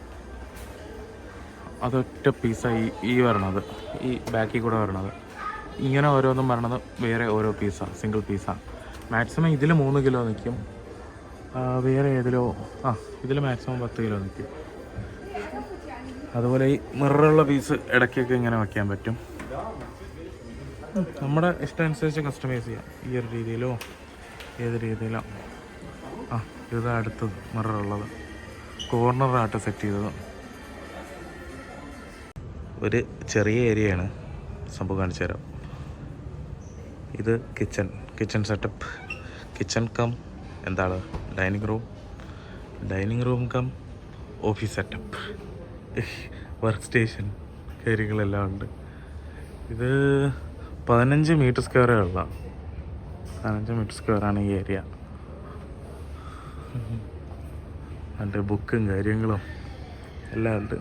അതൊറ്റ പീസായി ഈ വരണത്, ഈ ബാക്കിൽ കൂടെ വരണത്. ഇങ്ങനെ ഓരോന്നും വരണത് വേറെ ഓരോ പീസാണ്, സിംഗിൾ പീസാണ്. മാക്സിമം ഇതിൽ 3 കിലോ നിൽക്കും. വേറെ ഏതിലോ ഇതിൽ മാക്സിമം 10 കിലോ നിൽക്കും. അതുപോലെ ഈ മിററുള്ള പീസ് ഇടയ്ക്കൊക്കെ ഇങ്ങനെ വയ്ക്കാൻ പറ്റും. നമ്മുടെ ഇഷ്ടം അനുസരിച്ച് കസ്റ്റമൈസ് ചെയ്യാം. ഈ ഒരു രീതിയിലോ ഏത് രീതിയിലോ. ഇത് അടുത്തത് മിററുള്ളത് കോർണറായിട്ട് സെറ്റ് ചെയ്തത്. ഒരു ചെറിയ ഏരിയയാണ് സംഭവം, കാണിച്ചു തരാം. ഇത് കിച്ചൺ സെറ്റപ്പ്. കിച്ചൺ കം എന്താണ് dining room cum office setup, work station കാര്യങ്ങളെല്ലാം ഉണ്ട്. ഇത് 15 മീറ്റർ സ്ക്വയറേ ഉള്ള 15 മീറ്റർ സ്ക്വയറാണ് ഈ ഏരിയ. അതിൻ്റെ ബുക്കും കാര്യങ്ങളും എല്ലാം ഉണ്ട്.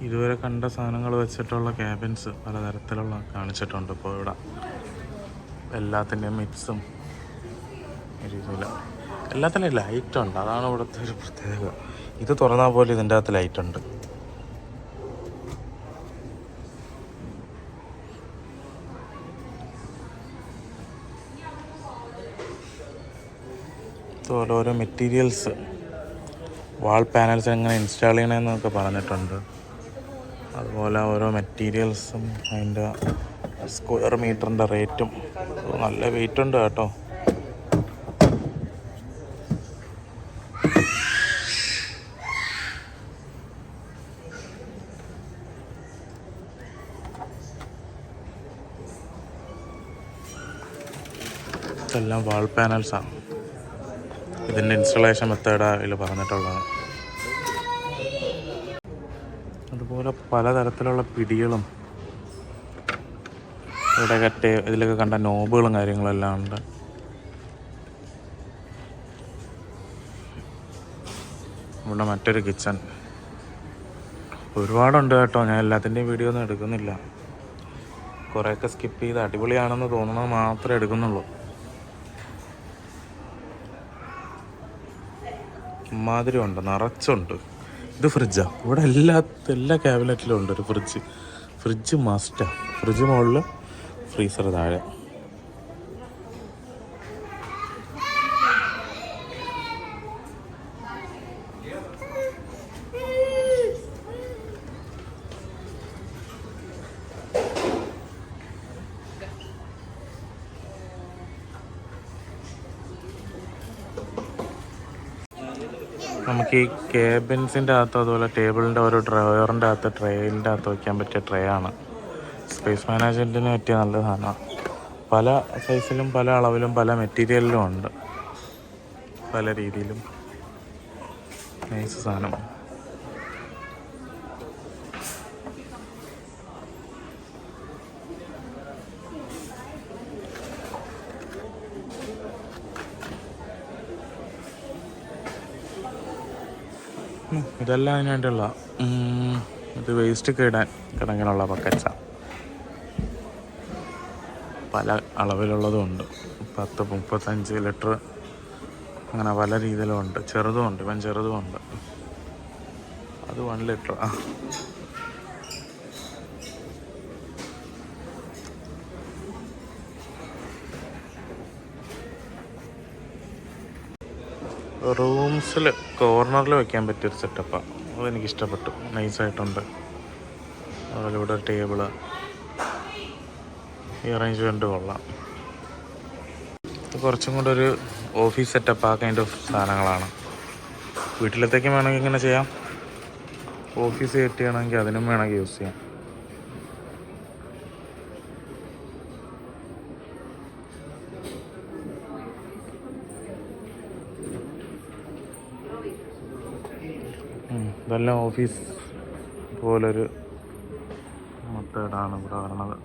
ഇതുവരെ കണ്ട സാധനങ്ങൾ വെച്ചിട്ടുള്ള ക്യാബിൻസ് പലതരത്തിലുള്ള കാണിച്ചിട്ടുണ്ട്. ഇപ്പോൾ ഇവിടെ എല്ലാത്തിൻ്റെയും മിക്സും രീതിയില്ല. എല്ലാത്തിനും ലൈറ്റുണ്ട്, അതാണ് ഇവിടുത്തെ ഒരു പ്രത്യേകത. ഇത് തുറന്നാൽ പോലും ഇതിൻ്റെ അകത്ത് ലൈറ്റുണ്ട്. ഇതുപോലെ ഓരോ മെറ്റീരിയൽസ്, വാൾ പാനൽസ് എങ്ങനെ ഇൻസ്റ്റാൾ ചെയ്യണമെന്നൊക്കെ പറഞ്ഞിട്ടുണ്ട്. അതുപോലെ ഓരോ മെറ്റീരിയൽസും അതിൻ്റെ സ്ക്വയർ മീറ്ററിൻ്റെ റേറ്റും. നല്ല വെയിറ്റ് ഉണ്ട് കേട്ടോ. ഇതെല്ലാം വാൾ പാനൽസാണ്. ഇതിൻ്റെ ഇൻസ്റ്റലേഷൻ മെത്തേഡാണ് ഇതിൽ പറഞ്ഞിട്ടുള്ളത്. അതുപോലെ പലതരത്തിലുള്ള പിടികളും ഇവിടെ ഇതിലൊക്കെ കണ്ട നോബുകളും കാര്യങ്ങളെല്ലാം ഉണ്ട്. ഇവിടെ മറ്റൊരു കിച്ചൺ. ഒരുപാടുണ്ട് കേട്ടോ. ഞാൻ എല്ലാത്തിൻ്റെയും വീഡിയോ ഒന്നും എടുക്കുന്നില്ല. കുറേയൊക്കെ സ്കിപ്പ് ചെയ്ത് അടിപൊളിയാണെന്ന് തോന്നുന്നത് മാത്രമേ എടുക്കുന്നുള്ളൂ. മാതിരി ഉണ്ട്, നിറച്ചുണ്ട്. ഇത് ഫ്രിഡ്ജാണ്. ഇവിടെ എല്ലാ ക്യാബിനറ്റിലും ഉണ്ട് ഒരു ഫ്രിഡ്ജ് മസ്റ്റാണ്. ഫ്രിഡ്ജ് മുകളിൽ, ഫ്രീസർ താഴെ. നമുക്ക് ഈ കേബിൻസിൻ്റെ അകത്ത് അതുപോലെ ടേബിളിൻ്റെ ഓരോ ഡ്രോയറിൻ്റെ അകത്ത് ട്രേയിൻ്റെ അകത്ത് വയ്ക്കാൻ പറ്റിയ ട്രേ ആണ്. സ്പേസ് മാനേജ്മെൻറ്റിന് പറ്റിയ നല്ല സാധനമാണ്. പല സൈസിലും പല അളവിലും പല മെറ്റീരിയലിലും ഉണ്ട്, പല രീതിയിലും. നൈസ് സാധനം. ഇതെല്ലാം അതിനായിട്ടുള്ള ഇത് വേസ്റ്റ് ഇടാൻ കിടങ്ങിനുള്ള ബക്കറ്റ്സാണ്. പല അളവിലുള്ളതും ഉണ്ട്. 10, 35 ലിറ്റർ അങ്ങനെ പല രീതിയിലും ഉണ്ട്. ചെറുതും ഉണ്ട്, ഇവൻ ചെറുതും ഉണ്ട്. അത് 1 ലിറ്റർ. റൂംസിൽ കോർണറിൽ വെക്കാൻ പറ്റിയൊരു സെറ്റപ്പാണ്. അതെനിക്കിഷ്ടപ്പെട്ടു, നൈസായിട്ടുണ്ട്. അതുപോലെ ഇവിടെ ടേബിള്, ഈ അറേഞ്ച്മെൻറ്റ് കൊള്ളാം. ഇത് കുറച്ചും കൂടെ ഒരു ഓഫീസ് സെറ്റപ്പ് ആ കൈൻഡ് ഓഫ് സാധനങ്ങളാണ്. വീട്ടിലത്തേക്കും വേണമെങ്കിൽ ഇങ്ങനെ ചെയ്യാം, ഓഫീസ് സെറ്റ് ചെയ്യണമെങ്കിൽ അതിനും വേണമെങ്കിൽ യൂസ് ചെയ്യാം. ഇതെല്ലാം ഓഫീസ് പോലൊരു മെത്തേഡാണ് ഇവിടെ വരുന്നത്.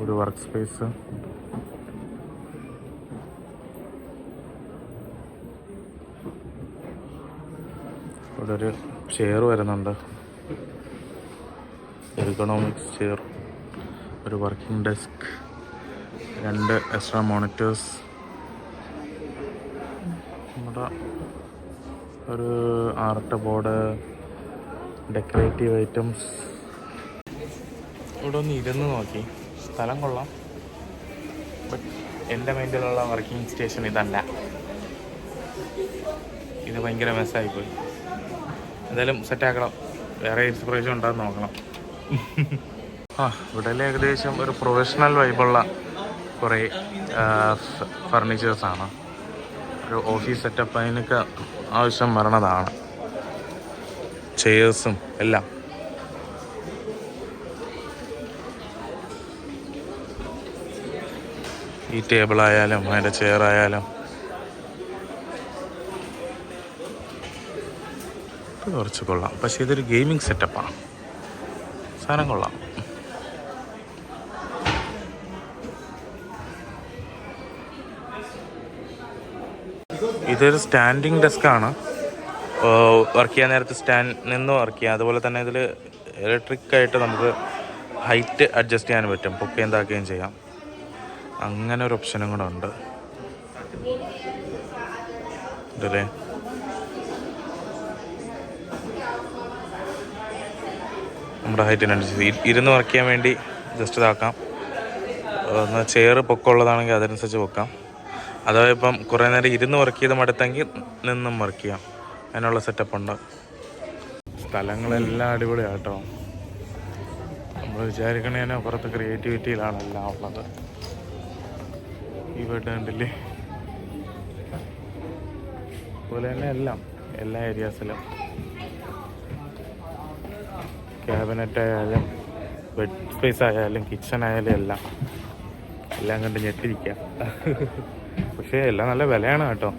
ഒരു വർക്ക് സ്പേസ്, ഇവിടെ ഒരു ചെയർ വരുന്നുണ്ട്, എർഗണോമിക്സ് ചെയർ, ഒരു വർക്കിംഗ് ഡെസ്ക്, 2 എക്സ്ട്രാ മോണിറ്റേഴ്സ്, നമ്മുടെ ഒരു ആർട്ട് ബോർഡ്, ഡെക്കറേറ്റീവ് ഐറ്റംസ്. ഇവിടെ ഒന്ന് ഇരുന്ന് നോക്കി, സ്ഥലം കൊള്ളാം. ബട്ട് എൻ്റെ മൈൻഡിലുള്ള വർക്കിംഗ് സ്റ്റേഷൻ ഇതല്ല, ഇത് ഭയങ്കര മെസ്സായിപ്പോയി. എന്തായാലും സെറ്റാക്കണം, വേറെ ഇൻസ്പിറേഷൻ ഉണ്ടാകുന്ന നോക്കണം. ഇവിടെ ഏകദേശം ഒരു പ്രൊഫഷണൽ വൈബുള്ള കുറേ ഫർണിച്ചേഴ്സാണ്. ഒരു ഓഫീസ് സെറ്റപ്പ് അതിനൊക്കെ ആവശ്യം വരണതാണ്, ചെയേഴ്സും എല്ലാം. ഈ ടേബിളായാലും അതിൻ്റെ ചെയറായാലും കുറച്ച് കൊള്ളാം. പക്ഷേ ഇതൊരു ഗെയിമിംഗ് സെറ്റപ്പാണ്, സാധനം കൊള്ളാം. ഇതൊരു സ്റ്റാൻഡിങ് ഡെസ്ക്കാണ്, വർക്ക് ചെയ്യാൻ നേരത്ത് നിന്ന് വർക്ക് ചെയ്യാം. അതുപോലെ തന്നെ ഇതിൽ ഇലക്ട്രിക്കായിട്ട് നമുക്ക് ഹൈറ്റ് അഡ്ജസ്റ്റ് ചെയ്യാൻ പറ്റും, പൊക്കുകയും താക്കുകയും ചെയ്യാം. അങ്ങനെ ഒരു ഓപ്ഷനും കൂടെ ഉണ്ട് ഇതല്ലേ. നമ്മുടെ ഹൈറ്റിനനുസരിച്ച് ഇരുന്ന് വർക്ക് ചെയ്യാൻ വേണ്ടി ജസ്റ്റ് ഇതാക്കാം. ചെയർ പൊക്കമുള്ളതാണെങ്കിൽ അതനുസരിച്ച് വെക്കാം. അഥവാ ഇപ്പം കുറേ നേരം ഇരുന്ന് വർക്ക് ചെയ്ത് മടുത്തെങ്കിൽ നിന്നും വർക്ക് ചെയ്യാം, അതിനുള്ള സെറ്റപ്പുണ്ട്. സ്ഥലങ്ങളെല്ലാം അടിപൊളിയാണ് കേട്ടോ. നമ്മൾ വിചാരിക്കണേനെ അപ്പുറത്ത് ക്രിയേറ്റിവിറ്റിയിലാണ് എല്ലാം ഉള്ളത്. ഈ ബെഡ് കണ്ടില്ലേ, അതുപോലെ തന്നെ എല്ലാ ഏരിയാസിലും ക്യാബിനറ്റ് ആയാലും ബെഡ് സ്പേസ് ആയാലും കിച്ചൺ ആയാലും എല്ലാം കണ്ട് ഞെട്ടിരിക്കുക. പക്ഷേ എല്ലാം നല്ല വിലയാണ് കേട്ടോ.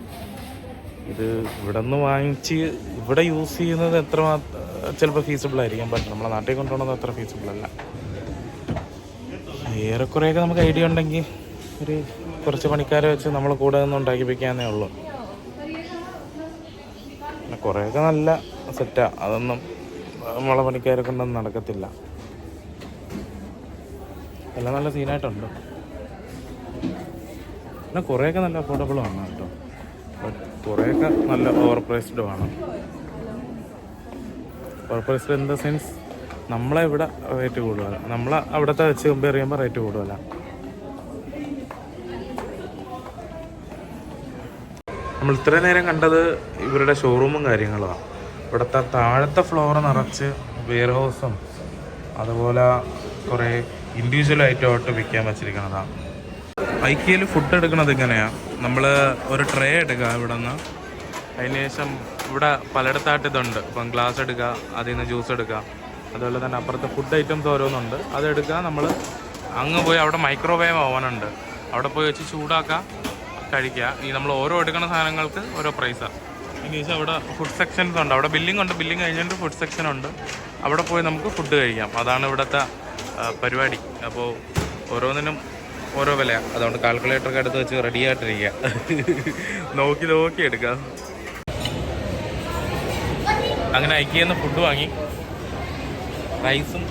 ഇത് ഇവിടെ നിന്ന് വാങ്ങിച്ച് ഇവിടെ യൂസ് ചെയ്യുന്നത് ചിലപ്പോൾ ഫീസിബിൾ ആയിരിക്കും, ബട്ട് നമ്മളെ നാട്ടിൽ കൊണ്ടുപോകുന്നത് അത്ര ഫീസിബിൾ അല്ല. ഏറെക്കുറെയൊക്കെ നമുക്ക് ഐഡിയ ഉണ്ടെങ്കിൽ ഒരു കുറച്ച് പണിക്കാരെ വെച്ച് നമ്മൾ കൂടെ നിന്ന് ഉണ്ടാക്കിപ്പിക്കാന്നേ ഉള്ളൂ. പിന്നെ കുറേയൊക്കെ നല്ല സെറ്റാണ്, അതൊന്നും നമ്മളെ പണിക്കാരെ കൊണ്ടൊന്നും നടക്കത്തില്ല. എല്ലാം നല്ല സീനായിട്ടുണ്ട്. പിന്നെ കുറേയൊക്കെ നല്ല അഫോർഡബിളും ആണ് കേട്ടോ, ബട്ട് കുറേയൊക്കെ നല്ല ഓവർ പ്രൈസ്ഡും ആണ്. Over priced in the sense നമ്മളെ ഇവിടെ റേറ്റ് കൂടുതലാണ്, നമ്മളെ അവിടുത്തെ വെച്ച് കമ്പയർ ചെയ്യുമ്പോൾ റേറ്റ് കൂടുതലാണ്. നമ്മൾ ഇത്രയും നേരം കണ്ടത് ഇവരുടെ ഷോറൂമും കാര്യങ്ങളുമാണ്. ഇവിടുത്തെ താഴത്തെ ഫ്ലോർ നിറച്ച് വെയർ ഹൗസും അതുപോലെ കുറേ ഇൻഡിവിജ്വൽ ഐറ്റമായിട്ട് വിൽക്കാൻ വെച്ചിരിക്കുന്നതാണ്. ഐക്കിയയിൽ ഫുഡ് എടുക്കുന്നത് ഇങ്ങനെയാണ്, നമ്മൾ ഒരു ട്രേ എടുക്കുക ഇവിടെ നിന്ന്, അതിന് ശേഷം ഇവിടെ പലയിടത്തായിട്ട് ഇതുണ്ട്. ഇപ്പം ഗ്ലാസ് എടുക്കുക, അതിൽ നിന്ന് ജ്യൂസ് എടുക്കുക, അതുപോലെ തന്നെ അപ്പുറത്ത് ഫുഡ് ഐറ്റംസ് ഓരോന്നുണ്ട്, അതെടുക്കുക. നമ്മൾ അങ്ങ് പോയി അവിടെ മൈക്രോവേവ് ഓവനുണ്ട്, അവിടെ പോയി വെച്ച് ചൂടാക്കുക, കഴിക്കുക. ഈ നമ്മൾ ഓരോ എടുക്കുന്ന സാധനങ്ങൾക്ക് ഓരോ പ്രൈസാണ്. അതിന് ശേഷം അവിടെ ഫുഡ് സെക്ഷൻസ് ഉണ്ട്, അവിടെ ബില്ലിംഗ് ഉണ്ട്, ബില്ലിംഗ് കഴിഞ്ഞിട്ട് ഫുഡ് സെക്ഷൻ ഉണ്ട്, അവിടെ പോയി നമുക്ക് ഫുഡ് കഴിക്കാം. അതാണ് ഇവിടുത്തെ പരിപാടി. അപ്പോൾ ഓരോന്നിനും ഓരോ വിലയാണ്, അതുകൊണ്ട് കാൽക്കുലേറ്ററൊക്കെ എടുത്ത് വെച്ച് റെഡി ആയിട്ടിരിക്കുക, നോക്കി എടുക്കുക. അങ്ങനെ ഐക്കിയെന്ന് ഫുഡ് വാങ്ങി, റൈസും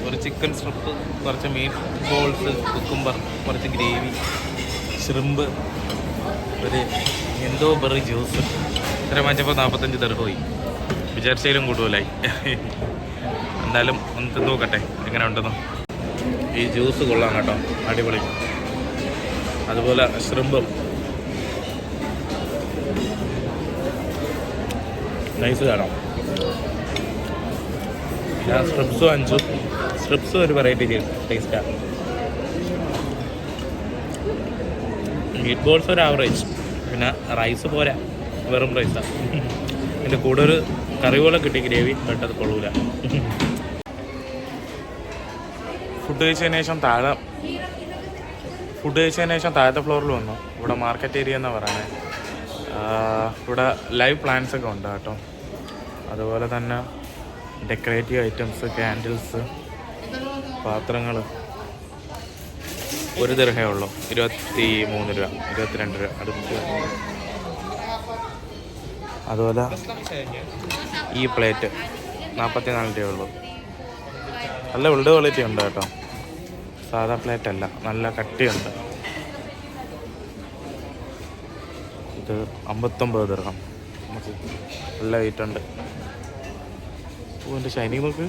ഒരു ചിക്കൻ സ്ട്രിപ്പ്, കുറച്ച് മീറ്റ് ബോൾസ്, കുക്കുംബർ, കുറച്ച് ഗ്രേവി, ഷ്രിമ്പ്, ഒരു എന്തോ ബെറി ജ്യൂസ്. ഇത്ര വാങ്ങിച്ചപ്പോൾ 45 ദിർഹമായി, വിചാരിച്ചതിലും കൂടുതലായി. എന്തായാലും ഒന്ന് നോക്കട്ടെ എങ്ങനെ ഉണ്ടെന്ന്. ഈ ജ്യൂസ് കൊള്ളാം കേട്ടോ, അടിപൊളി. അതുപോലെ ശ്രിമ്പും നൈസ് കാണാം. ഞാൻ സ്ട്രിപ്സും 5, സ്ട്രിപ്സും ഒരു വെറൈറ്റി ടേസ്റ്റാണ്. മീറ്റ് ബോൾസ് ഒരു ആവറേജ്, പിന്നെ റൈസ് പോരാ, വെറും റൈസാണ്. ഇതിൻ്റെ കൂടെ ഒരു കറി പോലെ കിട്ടി ഗ്രേവി, പെട്ടത് കൊള്ളൂല. ഫുഡ് കഴിച്ചതിന് ശേഷം താഴത്തെ ഫ്ലോറിൽ വന്നു. ഇവിടെ മാർക്കറ്റ് ഏരിയ എന്നാണ് പറയുന്നത്. ഇവിടെ ലൈവ് പ്ലാന്റ്സ് ഒക്കെ ഉണ്ട് കേട്ടോ. അതുപോലെ തന്നെ ഡെക്കറേറ്റീവ് ഐറ്റംസ്, ക്യാൻഡിൽസ്, പാത്രങ്ങൾ. 1 ദിർഹമേ ഉള്ളൂ, 23 രൂപ, 22 രൂപ അടുത്ത്. അതുപോലെ ഈ പ്ലേറ്റ് 44 രൂപ ഉള്ളൂ. നല്ല ബിൽഡ് ക്വാളിറ്റി ഉണ്ട് കേട്ടോ, സാധാ പ്ലേറ്റ് അല്ല, നല്ല കട്ടിയുണ്ട്. ഇത് 59 ദിർഹം, നല്ല വെയിറ്റ് ഉണ്ട്. എൻ്റെ ഷൈനിങ് നോക്ക്.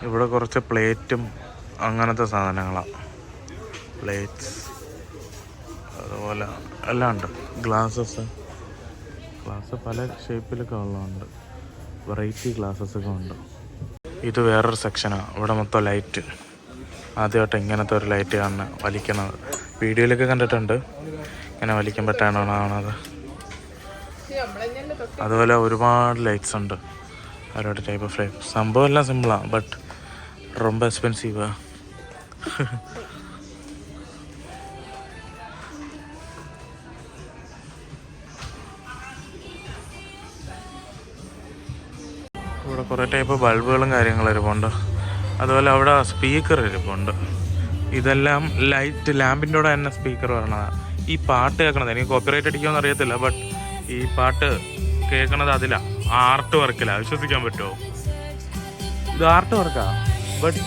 ഇവിടെ കുറച്ച് പ്ലേറ്റും അങ്ങനത്തെ സാധനങ്ങളാണ്. പ്ലേറ്റ്സ് അതുപോലെ എല്ലാം ഉണ്ട്. ഗ്ലാസ് പല ഷേപ്പിലൊക്കെ ഉള്ളതുണ്ട്. വെറൈറ്റി ഗ്ലാസ്സൊക്കെ ഉണ്ട്. ഇത് വേറൊരു സെക്ഷനാണ്. ഇവിടെ മൊത്തം ലൈറ്റ്. ആദ്യമായിട്ട് ഇങ്ങനത്തെ ഒരു ലൈറ്റ് കാണുന്നത്, വലിക്കുന്നത്. വീഡിയോയിലൊക്കെ കണ്ടിട്ടുണ്ട്, ഇങ്ങനെ വലിക്കുമ്പോഴാണ് കാണുന്നത്. അതുപോലെ ഒരുപാട് ലൈറ്റ്സ് ഉണ്ട്, ഓരോ ടൈപ്പ് ഓഫ് ലൈറ്റ്. സംഭവം എല്ലാം സിമ്പിളാണ്, ബട്ട് ரொம்ப എക്സ്പെൻസീവാ. ഇവിടെ കുറേ ടൈപ്പ് ബൾബുകളും കാര്യങ്ങളും ഇരിപ്പുണ്ട്. അതുപോലെ അവിടെ സ്പീക്കർ ഇരിപ്പുണ്ട്. ഇതെല്ലാം ലൈറ്റ് ലാമ്പിൻ്റെ കൂടെ തന്നെ സ്പീക്കർ വരണതാണ്. ഈ പാട്ട് കേൾക്കണത് എനിക്ക് കോപ്പിറൈറ്റ് അടിക്കുമെന്ന് അറിയത്തില്ല, ബട്ട് ഈ പാട്ട് കേൾക്കണത് അതിലാണ്, ആർട്ട് വർക്കിലാണ്. വിശ്വസിക്കാൻ പറ്റുമോ? ഇത് ആർട്ട് വർക്കാണ്, ബട്ട്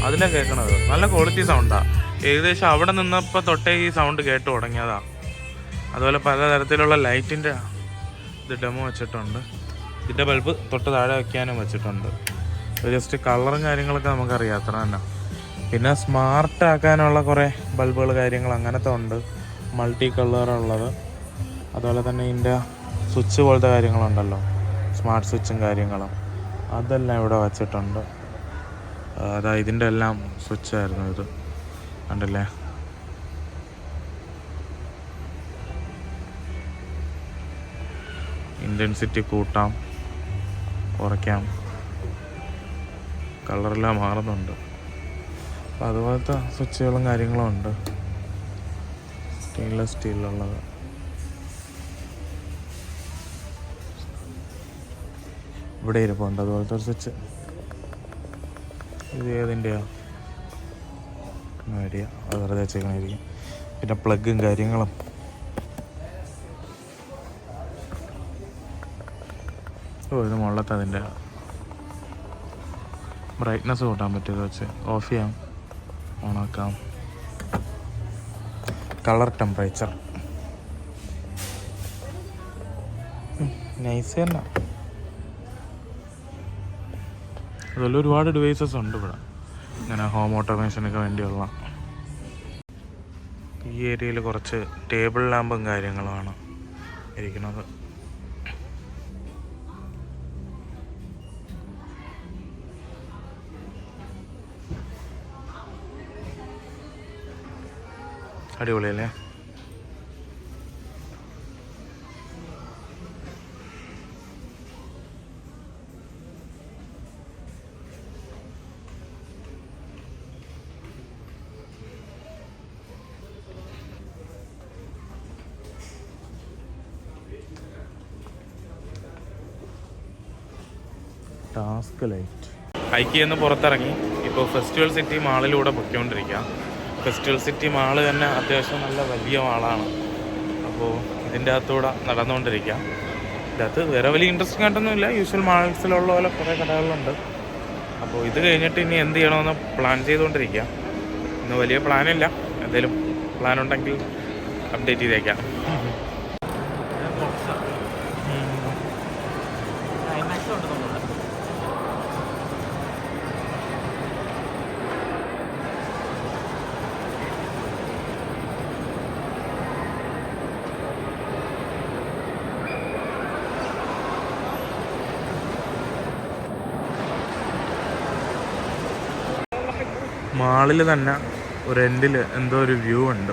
അതിലാണ് കേൾക്കണത്. നല്ല ക്വാളിറ്റി സൗണ്ടാണ്. ഏകദേശം അവിടെ നിന്നപ്പോൾ തൊട്ടേ ഈ സൗണ്ട് കേട്ട് തുടങ്ങിയതാണ്. അതുപോലെ പലതരത്തിലുള്ള ലൈറ്റിൻ്റെ ഇത് ഡെമോ വെച്ചിട്ടുണ്ട്. ഇതിൻ്റെ ബൾബ് തൊട്ട് താഴെ വയ്ക്കാനും വെച്ചിട്ടുണ്ട്. ജസ്റ്റ് കളറും കാര്യങ്ങളൊക്കെ നമുക്കറിയാം, അത്ര തന്നെ. പിന്നെ സ്മാർട്ട് ആക്കാനുള്ള കുറേ ബൾബുകൾ കാര്യങ്ങൾ അങ്ങനത്തെ ഉണ്ട്, മൾട്ടി കളറുള്ളത്. അതുപോലെ തന്നെ ഇതിൻ്റെ സ്വിച്ച് പോലത്തെ കാര്യങ്ങളുണ്ടല്ലോ, സ്മാർട്ട് സ്വിച്ചും കാര്യങ്ങളും, അതെല്ലാം ഇവിടെ വച്ചിട്ടുണ്ട്. അതായത് ഇതിൻ്റെ എല്ലാം സ്വിച്ചായിരുന്നു ഇത്, കണ്ടല്ലേ. ഇൻറ്റൻസിറ്റി കൂട്ടാം, കുറയ്ക്കാം, കളറെല്ലാം മാറുന്നുണ്ട്. അപ്പോൾ അതുപോലത്തെ സ്വിച്ചുകളും കാര്യങ്ങളും ഉണ്ട്. സ്റ്റെയിൻലെസ് സ്റ്റീലിലുള്ളത്. ഇവിടെ ഇരിപ്പുണ്ട് അതുപോലത്തെ ഒരു സ്വിച്ച്. ഇത് ഏതിൻ്റെയോ ഐഡിയ, അത് വെറുതെ വെച്ചേക്കണായിരിക്കും. പിന്നെ പ്ലഗും കാര്യങ്ങളും. ഇത് മുകളിലത്തെ അതിൻ്റെ ബ്രൈറ്റ്നസ് കൂട്ടാൻ പറ്റിയത് വെച്ച് ഓഫ് ചെയ്യാം, ഓണാക്കാം. കളർ ടെമ്പറേച്ചർ നൈസ് തന്നെ. അതുപോലെ ഒരുപാട് ഡിവൈസസ് ഉണ്ട് ഇവിടെ, ഇങ്ങനെ ഹോം ഓട്ടോമേഷനൊക്കെ വേണ്ടിയുള്ള. ഈ ഏരിയയിൽ കുറച്ച് ടേബിൾ ലാമ്പും കാര്യങ്ങളുമാണ് ഇരിക്കുന്നത്. അടിപൊളിയല്ലേ? Task light. ഐക്കിയെന്ന് പുറത്തിറങ്ങി ഇപ്പോൾ ഫെസ്റ്റിവൽ സിറ്റി മാളിലൂടെ പൊയ്ക്കൊണ്ടിരിക്കുക. ഫെസ്റ്റിവൽ സിറ്റി മാള് തന്നെ അത്യാവശ്യം നല്ല വലിയ മാളാണ്. അപ്പോൾ ഇതിൻ്റെ അകത്തൂടെ നടന്നുകൊണ്ടിരിക്കുക. ഇതിനകത്ത് വേറെ വലിയ ഇൻട്രസ്റ്റിംഗ് ആയിട്ടൊന്നുമില്ല, യൂഷ്വൽ മാൾസിലുള്ള പോലെ കുറേ കടകളുണ്ട്. അപ്പോൾ ഇത് കഴിഞ്ഞിട്ട് ഇനി എന്ത് ചെയ്യണമെന്ന് പ്ലാൻ ചെയ്തുകൊണ്ടിരിക്കുക. ഇന്ന് വലിയ പ്ലാനില്ല, എന്തെങ്കിലും പ്ലാൻ ഉണ്ടെങ്കിൽ അപ്ഡേറ്റ് ചെയ്തേക്കാം. മാളിൽ തന്നെ ഒരു എൻഡിൽ എന്തോ ഒരു വ്യൂ ഉണ്ട്.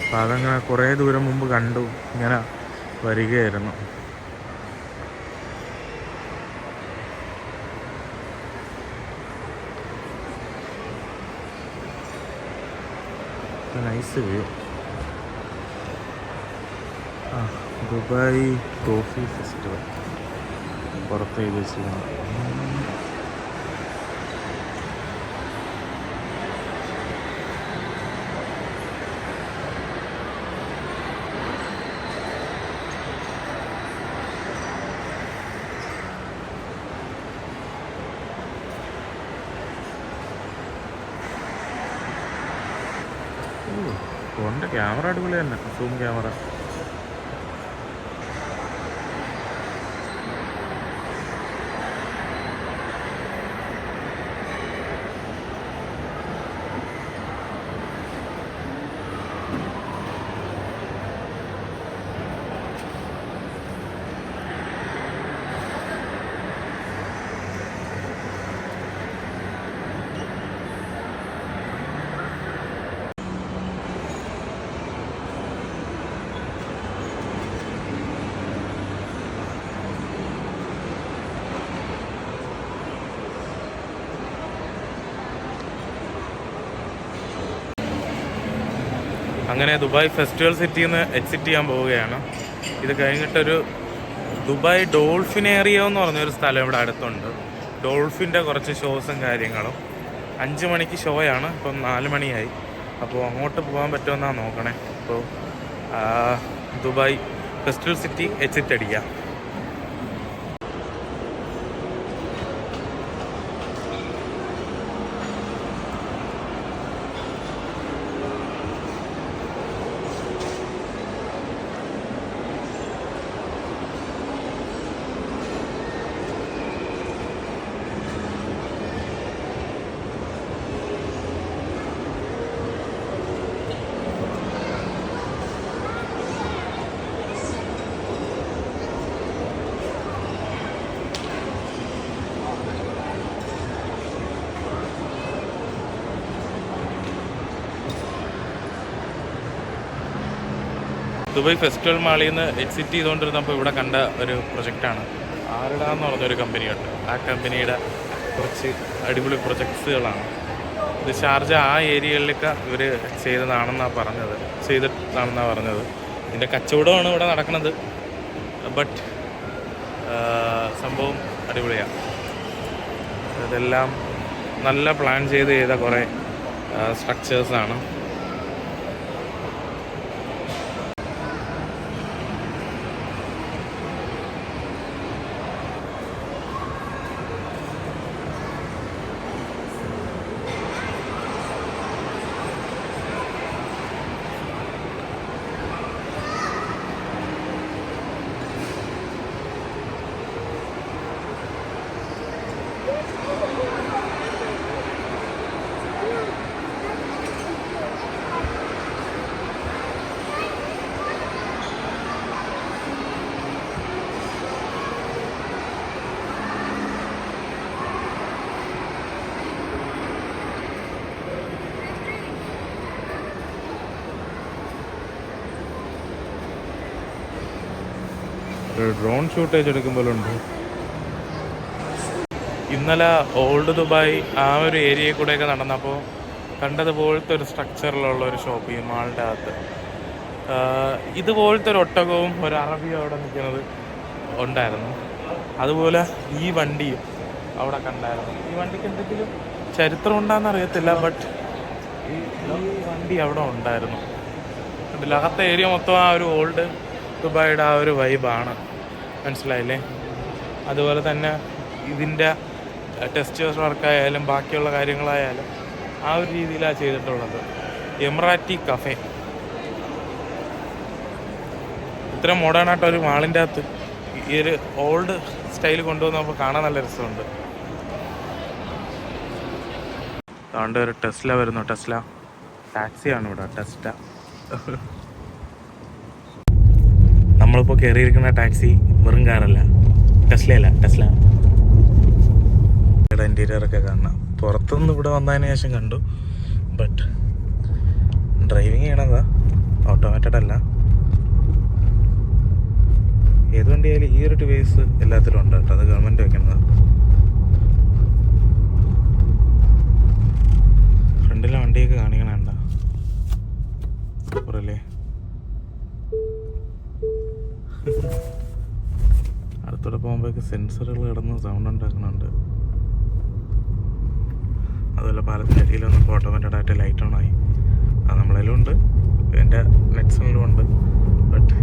അപ്പോൾ അതങ്ങനെ കുറേ ദൂരം മുമ്പ് കണ്ടു, ഇങ്ങനെ വരികയായിരുന്നു. Nice view. Dubai coffee festival പുറത്ത് എഴുതി വെച്ചിരിക്കുന്നു. ഫോണിൻ്റെ ക്യാമറ അടിപൊളി തന്നെ, സൂം ക്യാമറ. അങ്ങനെ ദുബായ് ഫെസ്റ്റിവൽ സിറ്റിയിൽ നിന്ന് എക്സിറ്റ് ചെയ്യാൻ പോവുകയാണ്. ഇത് കഴിഞ്ഞിട്ടൊരു ദുബായ് ഡോൾഫിനേറിയ എന്ന് പറഞ്ഞൊരു സ്ഥലം ഇവിടെ അടുത്തുണ്ട്. ഡോൾഫിൻ്റെ കുറച്ച് ഷോസും കാര്യങ്ങളും. 5 മണിക്ക് ഷോയാണ്, ഇപ്പം 4 മണിയായി. അപ്പോൾ അങ്ങോട്ട് പോകാൻ പറ്റുമെന്നാണ് നോക്കണേ. അപ്പോൾ ദുബായ് ഫെസ്റ്റിവൽ സിറ്റി എക്സിറ്റ് അടിക്കാം. ദുബായ് ഫെസ്റ്റിവൽ മാളിൽ നിന്ന് എക്സിറ്റ് ചെയ്തുകൊണ്ടിരുന്നപ്പോൾ ഇവിടെ കണ്ട ഒരു പ്രൊജക്റ്റാണ്. ആറിഡ എന്ന് പറഞ്ഞൊരു കമ്പനിയുണ്ട്. ആ കമ്പനിയുടെ കുറച്ച് അടിപൊളി പ്രൊജക്ട്സുകളാണ് ഇത്. ഷാർജ ആ ഏരിയകളിലൊക്കെ ഇവർ ചെയ്തതാണെന്നാണ് പറഞ്ഞത്. ഇതിൻ്റെ കച്ചവടമാണ് ഇവിടെ നടക്കുന്നത്. ബട്ട് സംഭവം അടിപൊളിയാണ്. ഇതെല്ലാം നല്ല പ്ലാൻ ചെയ്ത കുറേ സ്ട്രക്ചേഴ്സാണ്. ഒരു ഡ്രോൺ ഷൂട്ടേജ് എടുക്കുമ്പോഴുണ്ട്. ഇന്നലെ ഓൾഡ് ദുബായ് ആ ഒരു ഏരിയയിൽ കൂടെയൊക്കെ നടന്നപ്പോൾ കണ്ടതുപോലത്തെ ഒരു സ്ട്രക്ചറിലുള്ള ഒരു ഷോപ്പ് ഈ മാളിൻ്റെ അകത്ത്. ഇതുപോലത്തെ ഒരു ഒട്ടകവും ഒരു അറബിയും അവിടെ നിൽക്കുന്നത് ഉണ്ടായിരുന്നു. അതുപോലെ ഈ വണ്ടിയും അവിടെ കണ്ടായിരുന്നു. ഈ വണ്ടിക്ക് എന്തെങ്കിലും ചരിത്രം ഉണ്ടാകുന്ന അറിയത്തില്ല, ബട്ട് ഈ വണ്ടി അവിടെ ഉണ്ടായിരുന്നു. കണ്ടില്ല, അകത്തെ ഏരിയ മൊത്തം ആ ഒരു ഓൾഡ് ദുബായിയുടെ ആ ഒരു വൈബാണ്. മനസ്സിലായില്ലേ? അതുപോലെ തന്നെ ഇതിൻ്റെ ടെക്സ്റ്റേഴ്സ് വർക്കായാലും ബാക്കിയുള്ള കാര്യങ്ങളായാലും ആ ഒരു രീതിയിലാണ് ചെയ്തിട്ടുള്ളത്. Emirati cafe. ഇത്ര മോഡേണായിട്ട് ഒരു മാളിൻ്റെ അകത്ത് ഈ ഒരു ഓൾഡ് സ്റ്റൈൽ കൊണ്ടുവന്നപ്പോൾ കാണാൻ നല്ല രസമുണ്ട്. അതുകൊണ്ട് ഒരു ടെസ്ല വരുന്നു. ടെസ്ല ടാക്സിയാണ് ഇവിടെ. ടെസ്ല. നമ്മളിപ്പോൾ കയറിയിരിക്കുന്ന ടാക്സി വെറും കാറല്ല, ടെസ്ലയല്ല, ടെസ്ല. ഇവിടെ ഇൻറ്റീരിയറൊക്കെ കാണാം. പുറത്തുനിന്ന് ഇവിടെ വന്നതിന് ശേഷം കണ്ടു. ബട്ട് ഡ്രൈവിങ് ചെയ്യണതാ, ഓട്ടോമാറ്റഡ് അല്ല. ഏത് വണ്ടിയായാലും ഈ ഒരു ഡിവൈസ് എല്ലാത്തിലും ഉണ്ട് കേട്ടോ. അത് ഗവൺമെൻറ് വെക്കുന്നതാണ്. ഫ്രണ്ടിലെ വണ്ടിയൊക്കെ കാണിക്കണണ്ട സൂപ്പറല്ലേ. അടുത്തൂടെ പോകുമ്പോഴേക്ക് സെൻസറുകൾ കിടന്ന് സൗണ്ട് ഉണ്ടാക്കുന്നുണ്ട്. അതുപോലെ പാലത്തിൻ്റെ അടിയിലൊന്നും ഓട്ടോമാറ്റഡ് ആയിട്ട് ലൈറ്റ് ഓൺ ആയി. അത് നമ്മളതിലും ഉണ്ട്, എൻ്റെ നെറ്റ്സിലും ഉണ്ട്. ബട്ട്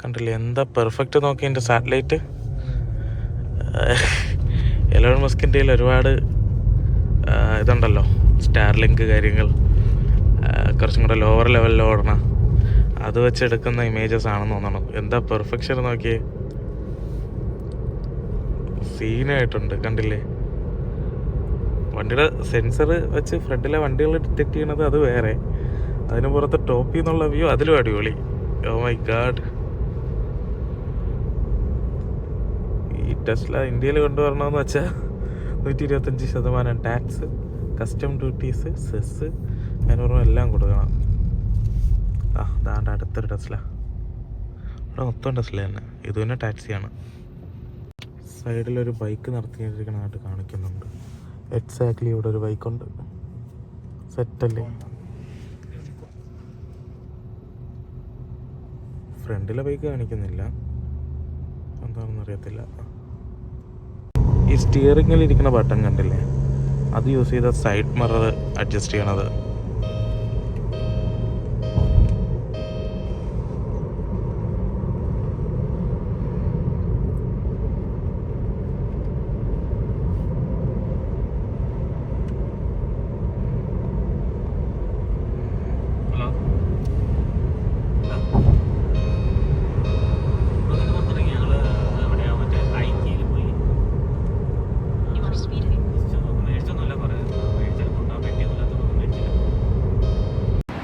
കണ്ടില്ലേ എന്താ പെർഫെക്റ്റ് നോക്കി എൻ്റെ സാറ്റലൈറ്റ്. എലോൺ മസ്കിൻ്റെ ഒരുപാട് ഇതുണ്ടല്ലോ, സ്റ്റാർലിങ്ക് കാര്യങ്ങൾ, കുറച്ചും കൂടെ ലോവർ ലെവലിൽ ഓടണ, അത് വെച്ചെടുക്കുന്ന ഇമേജസ് ആണെന്ന് തോന്നണം. എന്താ പെർഫെക്ഷൻ നോക്കിയേ, സീനായിട്ടുണ്ട്. കണ്ടില്ലേ വണ്ടിയുടെ സെൻസർ വെച്ച് ഫ്രണ്ടിലെ വണ്ടികൾ ഡിറ്റക്ട് ചെയ്യണത് അത് വേറെ, അതിന് പുറത്ത് ടോപ്പിൽ നിന്നുള്ള വ്യൂ അതിലും അടിപൊളി. Oh my god. ഈ ടെസ്ല ഇന്ത്യയിൽ കൊണ്ടുവരണമെന്ന് വെച്ചാൽ 125% ടാക്സ്, കസ്റ്റം ഡ്യൂട്ടീസ്, സെസ്, അതിനോറും എല്ലാം കൊടുക്കണം. ദാണ്ട് അടുത്തൊരു ടെസ്ല. ഇവിടെ മൊത്തം ടെസ്ല തന്നെ. ഇത് തന്നെ ടാക്സിയാണ്. സൈഡിലൊരു ബൈക്ക് നടത്തിയിരിക്കണമായിട്ട് കാണിക്കുന്നുണ്ട്. എക്സാക്ട്ലി ഇവിടെ ഒരു ബൈക്കുണ്ട്. സെറ്റല്ലേ. ഫ്രണ്ടിലെ ബൈക്ക് കാണിക്കുന്നില്ല, എന്താണെന്ന് അറിയത്തില്ല. ഈ സ്റ്റിയറിങ്ങിൽ ഇരിക്കുന്ന ബട്ടൺ കണ്ടില്ലേ, അത് യൂസ് ചെയ്ത സൈഡ് മിറർ അഡ്ജസ്റ്റ് ചെയ്യണത്.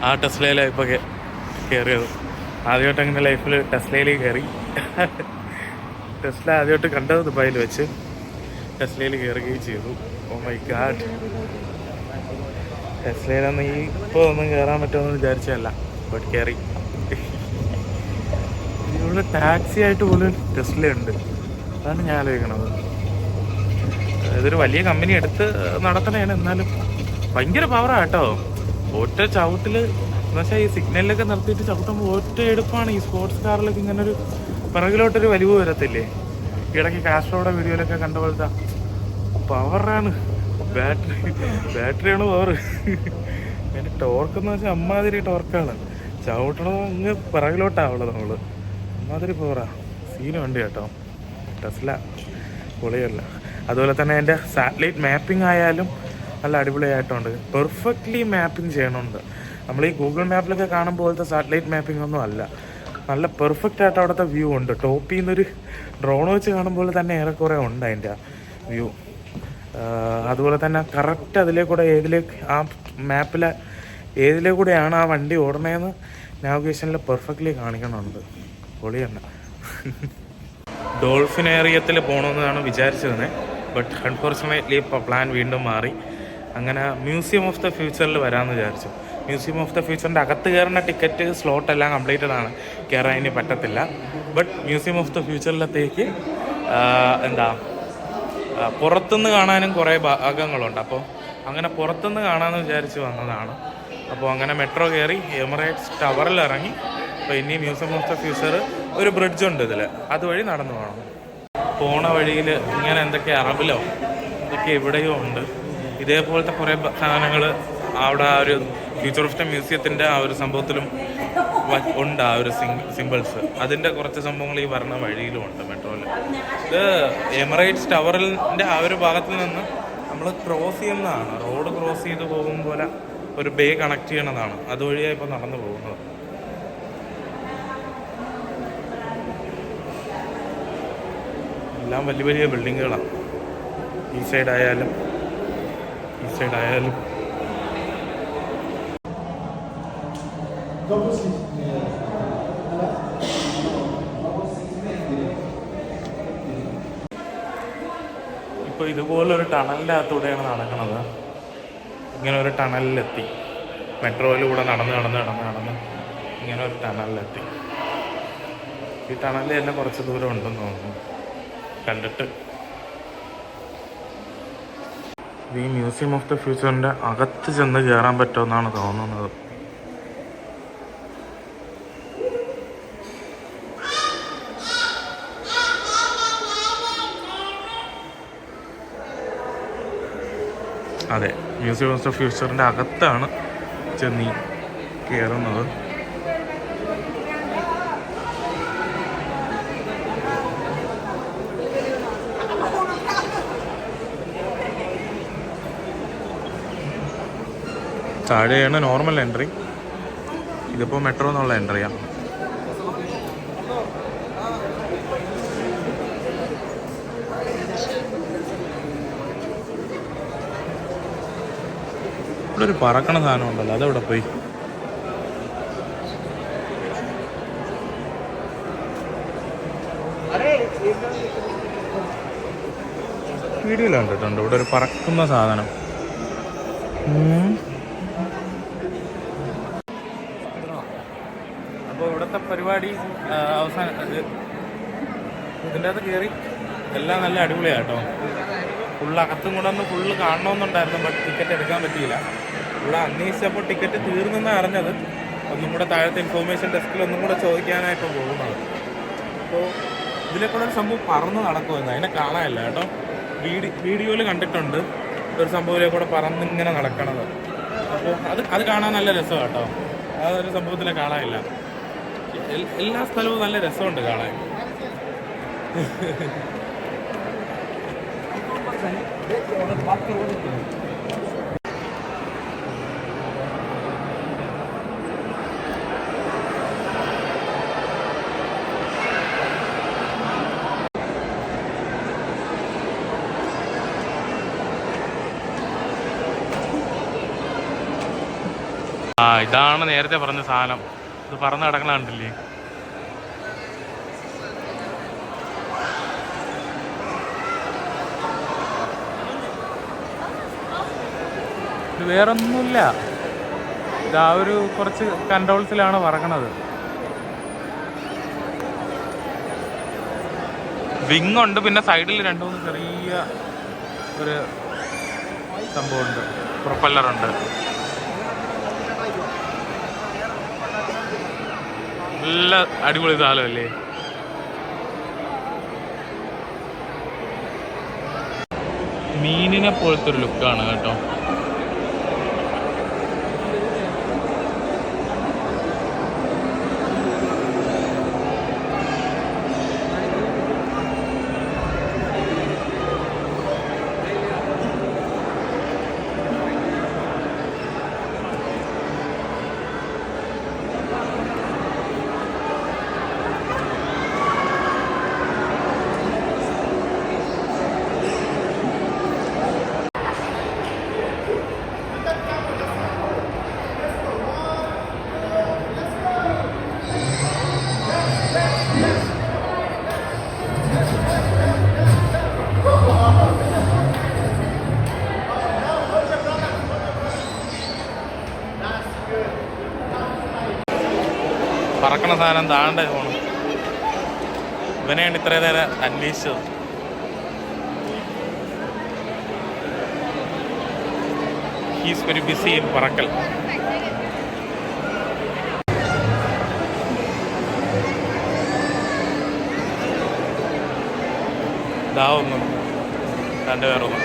ആ ടെസ്ലയിലാണ് ഇപ്പോൾ കയറിയത്. ആദ്യമായിട്ട് അങ്ങനെ ലൈഫിൽ ടെസ്ലയിലേക്ക് കയറി. ടെസ്ല ആദ്യമായിട്ട് കണ്ടത് ദുബായിൽ വെച്ച് ടെസ്ലയിൽ കയറുകയും ചെയ്തു. ഓ മൈ ഗാഡ്. ടെസ്ലയിലൊന്നും ഇപ്പോൾ ഒന്നും കയറാൻ പറ്റുമെന്ന് വിചാരിച്ചതല്ല, ബട്ട് കയറി. ഇവിടെ ടാക്സി ആയിട്ട് പോലും ടെസ്ല ഉണ്ട്. അതാണ് ഞാൻ ആലോചിക്കണത്. ഇതൊരു വലിയ കമ്പനി എടുത്ത് നടത്തണേണ്, എന്നാലും ഭയങ്കര പവറാണ് കേട്ടോ. ഒറ്റ ചവിട്ടിൽ എന്നുവെച്ചാൽ ഈ സിഗ്നലിലൊക്കെ നിർത്തിയിട്ട് ചവിട്ടുമ്പോൾ ഒറ്റ എടുപ്പാണ്. ഈ സ്പോർട്സ് കാറിലൊക്കെ ഇങ്ങനെ ഒരു പിറകിലോട്ടൊരു വലിവ് വരത്തില്ലേ, ഇടയ്ക്ക് കാസ്ട്രോയുടെ വീഡിയോയിലൊക്കെ കണ്ട പോലത്തെ പവറാണ്. ബാറ്ററിയാണ് പവർ. അതിൻ്റെ ടോർക്ക് എന്ന് വെച്ചാൽ അമ്മാതിരി ടോർക്കാണ്. ചവിട്ടണത് അങ്ങ് പിറകിലോട്ടാവുള്ളത് നമ്മൾ. അമ്മാതിരി പവറാ. സീന് വണ്ടി കേട്ടോ ടെസ്ല, പൊളിയല്ല. അതുപോലെ തന്നെ എൻ്റെ സാറ്റലൈറ്റ് മാപ്പിംഗ് ആയാലും നല്ല അടിപൊളിയായിട്ടുണ്ട്. പെർഫെക്റ്റ്ലി മാപ്പിംഗ് ചെയ്യണമുണ്ട്. നമ്മൾ ഈ ഗൂഗിൾ മാപ്പിലൊക്കെ കാണുന്ന പോലത്തെ സാറ്റലൈറ്റ് മാപ്പിംഗ് ഒന്നും അല്ല. നല്ല പെർഫെക്റ്റ് ആയിട്ട് അവിടുത്തെ വ്യൂ ഉണ്ട്. ടോപ്പിൽ നിന്നൊരു ഡ്രോൺ വെച്ച് കാണുമ്പോൾ തന്നെ ഏറെക്കുറെ ഉണ്ട് അതിൻ്റെ വ്യൂ. അതുപോലെ തന്നെ കറക്റ്റ് അതിലേക്കൂടെ ആ മാപ്പിലെ ഏതിലേക്കൂടെയാണ് ആ വണ്ടി ഓടണതെന്ന് നാവിഗേഷനിൽ പെർഫെക്റ്റ്ലി കാണിക്കണമുണ്ട്. പൊളി തന്നെ. ഡോൾഫിൻ ഏറിയത്തിൽ പോകണമെന്നാണ് വിചാരിച്ചിരുന്നത്. ബട്ട് അൺഫോർച്ചുനേറ്റ്ലി ഇപ്പോൾ പ്ലാൻ വീണ്ടും മാറി. അങ്ങനെ മ്യൂസിയം ഓഫ് ദ ഫ്യൂച്ചറിൽ വരാമെന്ന് വിചാരിച്ചു. മ്യൂസിയം ഓഫ് ദ ഫ്യൂച്ചറിൻ്റെ അകത്ത് കയറുന്ന ടിക്കറ്റ് സ്ലോട്ട് എല്ലാം കംപ്ലീറ്റഡ് ആണ്, കയറാൻ ഇനി പറ്റത്തില്ല. ബട്ട് മ്യൂസിയം ഓഫ് ദ ഫ്യൂച്ചറിലത്തേക്ക് പുറത്തുനിന്ന് കാണാനും കുറേ ഭാഗങ്ങളുണ്ട്. അപ്പോൾ അങ്ങനെ പുറത്തുനിന്ന് കാണാമെന്ന് വിചാരിച്ച് വന്നതാണ്. അപ്പോൾ അങ്ങനെ മെട്രോ കയറി എമിറേറ്റ്സ് ടവറിൽ ഇറങ്ങി. അപ്പോൾ ഇനി മ്യൂസിയം ഓഫ് ദ ഫ്യൂച്ചർ ഒരു ബ്രിഡ്ജുണ്ട് ഇതിൽ, അതുവഴി നടന്നു പോകണം. പോണ വഴിയിൽ ഇങ്ങനെ എന്തൊക്കെ അറബിലോ ഇതൊക്കെ ഇവിടെയും ഉണ്ട്. ഇതേപോലത്തെ കുറേ സാധനങ്ങൾ അവിടെ ആ ഒരു ഫ്യൂച്ചർ ഓഫ് ദ മ്യൂസിയത്തിൻ്റെ ആ ഒരു സംഭവത്തിലും ഉണ്ട്. ആ ഒരു സിമ്പിൾസ്, അതിൻ്റെ കുറച്ച് സംഭവങ്ങൾ ഈ പറഞ്ഞ വഴിയിലും ഉണ്ട് മെട്രോയിൽ. ഇത് എമിറേറ്റ്സ് ടവറിൻ്റെ ആ ഒരു ഭാഗത്തിൽ നിന്ന് നമ്മൾ ക്രോസ് ചെയ്യുന്നതാണ്. റോഡ് ക്രോസ് ചെയ്ത് പോകും പോലെ ഒരു ബേ കണക്ട് ചെയ്യണതാണ്. അതുവഴിയാണ് ഇപ്പോൾ നടന്നു പോകുന്നത്. എല്ലാം വലിയ വലിയ ബിൽഡിങ്ങുകളാണ്. ഈ സൈഡായാലും ഇപ്പോൾ ഇതുപോലൊരു ടണലിൻ്റെ അകത്തൂടെയാണ് നടക്കുന്നത്. ഇങ്ങനെ ഒരു ടണലിലെത്തി, മെട്രോയിലൂടെ നടന്ന് ഇങ്ങനെ ഒരു ടണലിലെത്തി. ഈ ടണലിൽ തന്നെ കുറച്ച് ദൂരം ഉണ്ടെന്ന് തോന്നുന്നു കണ്ടിട്ട്. ഈ മ്യൂസിയം ഓഫ് ദ ഫ്യൂച്ചറിൻ്റെ അകത്ത് ചെന്ന് കയറാൻ പറ്റുമെന്നാണ് തോന്നുന്നത്. അതെ, മ്യൂസിയം ഓഫ് ദ ഫ്യൂച്ചറിൻ്റെ അകത്താണ് ചെന്ന് കയറുന്നത്. താഴെയാണ് നോർമൽ എൻട്രി, ഇതിപ്പോൾ മെട്രോ എന്നുള്ള എൻട്രിയാണ്. ഇവിടെ ഒരു പറക്കണ സാധനം ഉണ്ടല്ലോ, അതെവിടെ പോയി? വീഡിയോയിൽ കണ്ടിട്ടുണ്ട് ഇവിടെ ഒരു പറക്കുന്ന സാധനം. അപ്പോൾ ഇവിടുത്തെ പരിപാടി അവസാനം ഇതിൻ്റെ അകത്ത് കയറി എല്ലാം നല്ല അടിപൊളിയാണ് കേട്ടോ. അകത്തും കൂടെ ഒന്ന് ഫുള്ള് കാണണമെന്നുണ്ടായിരുന്നു, ബട്ട് ടിക്കറ്റ് എടുക്കാൻ പറ്റിയില്ല. ഇവിടെ അന്വേഷിച്ചപ്പോൾ ടിക്കറ്റ് തീർന്നെന്നാണ് അറിഞ്ഞത്. ഒന്നും കൂടെ താഴത്തെ ഇൻഫോർമേഷൻ ഡെസ്കിൽ ഒന്നും കൂടെ ചോദിക്കാനായിട്ട് പോകുന്നത്. അപ്പോൾ ഇതിലെ കൂടെ ഒരു സംഭവം പറന്ന് നടക്കുമെന്ന്, അതിനെ കാണാനില്ല കേട്ടോ. വീഡിയോയിൽ കണ്ടിട്ടുണ്ട് ഒരു സംഭവത്തിലെ കൂടെ പറന്നിങ്ങനെ നടക്കണത്. അപ്പോൾ അത് കാണാൻ നല്ല രസമാണ് കേട്ടോ. അതൊരു സംഭവത്തിലെ കാണാനില്ല. എല്ലാ സ്ഥലവും നല്ല രസമുണ്ട് കാണാൻ. ഇതാണ് നേരത്തെ പറഞ്ഞ സാധനം. ഇത് പറന്ന് കിടക്കണ കണ്ടില്ലേ? ഇത് വേറൊന്നുമില്ല, ഇതാ ഒരു കുറച്ച് കൺട്രോൾസിലാണ് പറക്കണത്. വിങ് ഉണ്ട്, പിന്നെ സൈഡിൽ 2-3 ചെറിയ ഒരു സംഭവമുണ്ട്, പ്രൊപ്പല്ലറുണ്ട്. നല്ല അടിപൊളി സാധനമല്ലേ? മീനിനെ പോലത്തെ ഒരു ലുക്കാണ് കേട്ടോ. പറക്കണ സാധനം താണ്ടേ പോണം. ഇവനെയാണ് ഇത്ര നേരം അന്വേഷിച്ചത്. ഹീസ് വെരി ബിസി ഇൻ പറക്കൽ. ഇതാവുന്നു രണ്ട് പേരൊന്നും.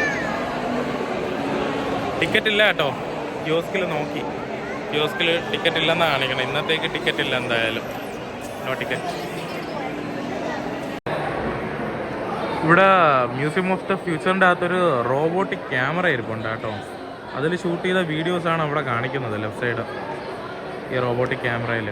ടിക്കറ്റ് ഇല്ല കേട്ടോ, കിയോസ്കിൽ നോക്കി, കിയോസ്കിൽ ടിക്കറ്റ് ഇല്ലെന്നാണ് കാണിക്കണം. ഇന്നത്തേക്ക് ടിക്കറ്റ് ഇല്ല എന്തായാലും, നോ ടിക്കറ്റ്. ഇവിടെ മ്യൂസിയം ഓഫ് ദ ഫ്യൂച്ചറിൻ്റെ അകത്തൊരു റോബോട്ടിക് ക്യാമറ ഇരിപ്പുണ്ട് കേട്ടോ. അതിൽ ഷൂട്ട് ചെയ്ത വീഡിയോസാണ് അവിടെ കാണിക്കുന്നത്, ലെഫ്റ്റ് സൈഡ് ഈ റോബോട്ടിക് ക്യാമറയിൽ.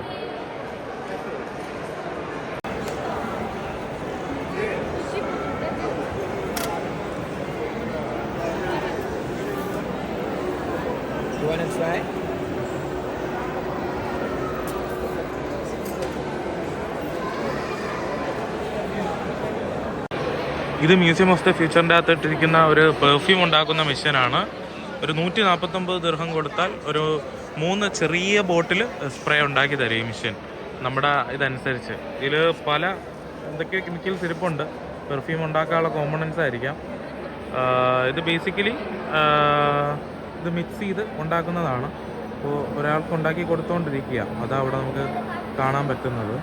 You want to try? ഇത് മ്യൂസിയം ഓഫ് ദ ഫ്യൂച്ചറിൻ്റെ അകത്തിട്ടിരിക്കുന്ന ഒരു പെർഫ്യൂം ഉണ്ടാക്കുന്ന മെഷീനാണ്. ഒരു 149 ദിർഹം കൊടുത്താൽ ഒരു 3 ചെറിയ ബോട്ടിൽ സ്പ്രേ ഉണ്ടാക്കി തരും ഈ മെഷീൻ നമ്മുടെ ഇതനുസരിച്ച്. ഇതിൽ പല എന്തൊക്കെയോ കെമിക്കൽസ് ഇരിപ്പുണ്ട്. പെർഫ്യൂം ഉണ്ടാക്കാനുള്ള കോമ്പണൻസ് ആയിരിക്കാം. ഇത് ബേസിക്കലി ഇത് മിക്സ് ചെയ്ത് ഉണ്ടാക്കുന്നതാണ്. അപ്പോൾ ഒരാൾക്ക് ഉണ്ടാക്കി കൊടുത്തുകൊണ്ടിരിക്കുക, അതാണ് അവിടെ നമുക്ക് കാണാൻ പറ്റുന്നത്.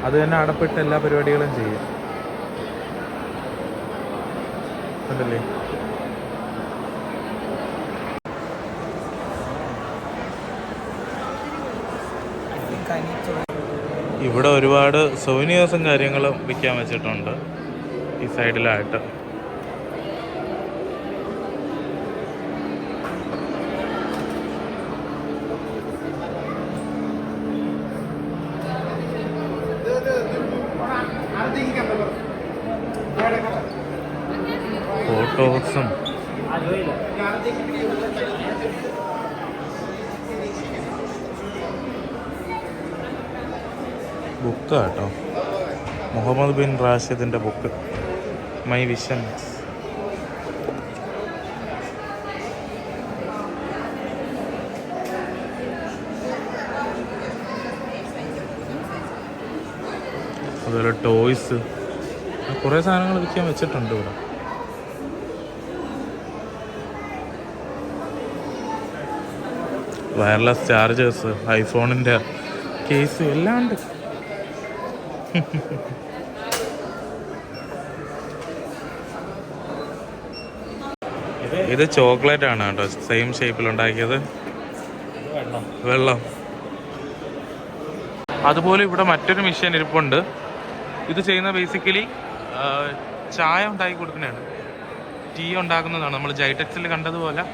അത് തന്നെ അടപ്പിട്ട് എല്ലാ പരിപാടികളും ചെയ്യും. ഉണ്ടല്ലേ? ഇവിടെ ഒരുപാട് സോനിയേഴ്സും കാര്യങ്ങളും വിൽക്കാൻ വെച്ചിട്ടുണ്ട് ഈ സൈഡിലായിട്ട്. ഫോട്ടോസും ബുക്ക് കേട്ടോ, മുഹമ്മദ് ബിൻ റാഷിദിൻ്റെ ബുക്ക് മൈ വിഷൻസ്. അതുപോലെ ടോയ്സ്, കുറേ സാധനങ്ങൾ വിൽക്കാൻ വെച്ചിട്ടുണ്ട് ഇവിടെ. വയർലെസ് ചാർജേഴ്സ്, ഐഫോണിൻ്റെ കേസ് എല്ലാം ഉണ്ട്. ഇത് ചോക്ലേറ്റ് ആണ് കേട്ടോ, സെയിം ഷേപ്പിൽ ഉണ്ടാക്കിയത്. വെള്ളം. അതുപോലെ ഇവിടെ മറ്റൊരു മെഷീൻ ഇരിപ്പുണ്ട്. ഇത് ചെയ്യുന്ന ബേസിക്കലി ചായ ഉണ്ടാക്കി കൊടുക്കുന്നതാണ്, ടീ ഉണ്ടാക്കുന്നതാണ്. നമ്മൾ ജൈടെക്സിൽ കണ്ടതുപോലെ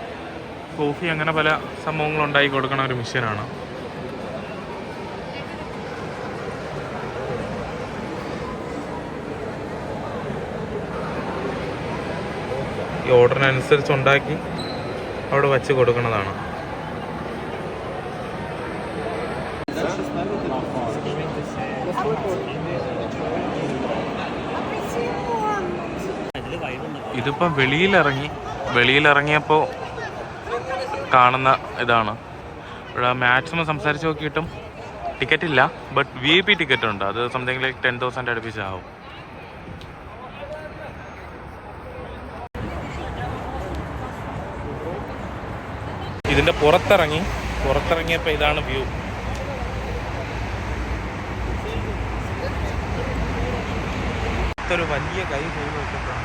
കോഫി അങ്ങനെ പല സംഭവങ്ങളും ഉണ്ടാക്കി കൊടുക്കുന്ന ഒരു മെഷീനാണ്. ഈ ഓർഡറിനനുസരിച്ച് ഉണ്ടാക്കി അവിടെ വച്ച് കൊടുക്കുന്നതാണ്. ഇതിപ്പം വെളിയിലിറങ്ങിയപ്പോൾ കാണുന്ന ഇതാണ്. ഇവിടെ മാക്സിമം സംസാരിച്ച് നോക്കിയിട്ടും ടിക്കറ്റ് ഇല്ല, ബട്ട് VIP ടിക്കറ്റ് ഉണ്ട്. അത് സംതിങ് ലൈക്ക് 10,000 അടുപ്പിച്ചാവും. ഇതിൻ്റെ പുറത്തിറങ്ങിയപ്പോൾ ഇതാണ് വ്യൂ. ഒരു വലിയ കൈ പോയി നോക്കിയപ്പോൾ